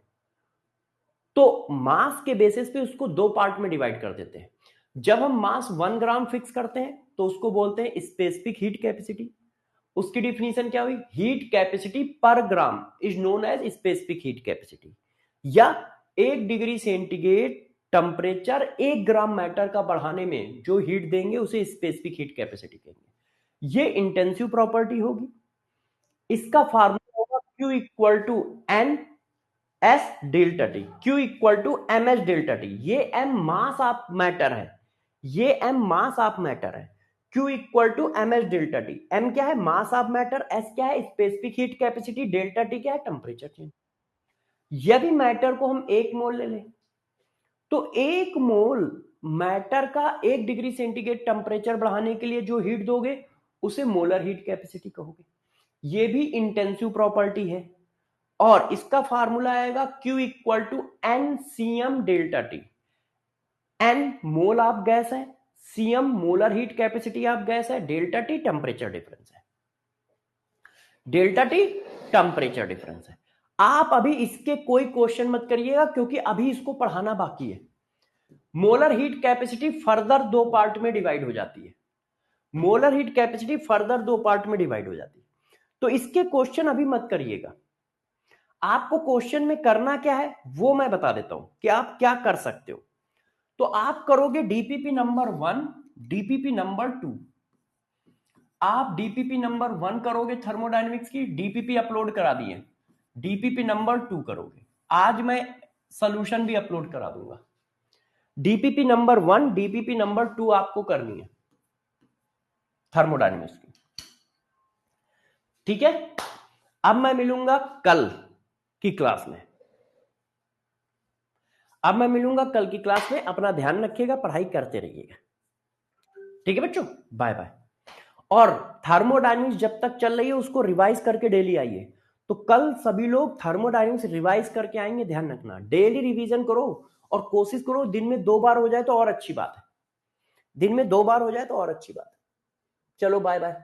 तो मास के बेसिस पे उसको दो पार्ट में डिवाइड कर देते हैं। जब हम मास 1 ग्राम फिक्स करते हैं तो उसको बोलते हैं स्पेसिफिक हीट कैपेसिटी। उसकी डिफिनीशन क्या हुई? Heat capacity per gram is known as specific heat capacity, या 1 degree centigrade temperature 1 gram matter का बढ़ाने में जो हीट देंगे उसे स्पेसिफिक हीट कैपेसिटी कहेंगे। ये इंटेंसिव प्रॉपर्टी होगी। इसका फार्मूला होगा Q equal to N S delta T, Q equal to M S delta T. ये M मास ऑफ मैटर है, ये M मास ऑफ मैटर है। Q equal to M S delta T. M क्या है? Mass of matter. S क्या है? Specific heat capacity. Delta T क्या है? Temperature change. यदि मैटर को हम 1 मोल ले लें तो 1 मोल मैटर का 1 डिग्री सेंटीग्रेड टेम्परेचर बढ़ाने के लिए जो हीट दोगे उसे मोलर हीट कैपेसिटी कहोगे। ये भी इंटेंसिव प्रॉपर्टी है। और इसका फार्मूला आएगा Q equal to n CM delta T. N mole of gas है, CM molar heat capacity of gas है, डेल्टा टी टेम्परेचर डिफरेंस है। डेल्टा टी टेम्परेचर डिफरेंस है। आप अभी इसके कोई क्वेश्चन मत करिएगा क्योंकि अभी इसको पढ़ाना बाकी है। मोलर हीट कैपेसिटी फर्दर दो पार्ट में डिवाइड हो जाती है। मोलर हीट कैपेसिटी फर्दर दो पार्ट में डिवाइड हो जाती है, तो इसके क्वेश्चन अभी मत करिएगा। आपको क्वेश्चन में करना क्या है वो मैं बता देता हूं कि आप क्या कर सकते हो। तो आप करोगे डीपीपी नंबर 1, डीपीपी नंबर 2। आप डीपीपी नंबर 1 करोगे थर्मोडायनेमिक्स की, डीपीपी अपलोड करा दिए, डीपीपी नंबर 2 करोगे। आज मैं सॉल्यूशन भी अपलोड करा दूंगा। डीपीपी नंबर 1, डीपीपी नंबर 2 आपको करनी है थर्मोडायनेमिक्स की, ठीक है। अब मैं मिलूंगा कल की क्लास में, अब मैं मिलूंगा कल की क्लास में। अपना ध्यान रखिएगा, पढ़ाई करते रहिएगा, ठीक है बच्चों, बाय बाय। और थर्मोडायनेमिक्स जब तक चल रही है उसको रिवाइज करके डेली आइए। तो कल सभी लोग थर्मोडायनेमिक्स रिवाइज करके आएंगे, ध्यान रखना। डेली रिवीजन करो और कोशिश करो दिन में 2 बार हो जाए तो और अच्छी बात है, दिन में 2 बार हो जाए तो और अच्छी बात है। चलो बाय बाय।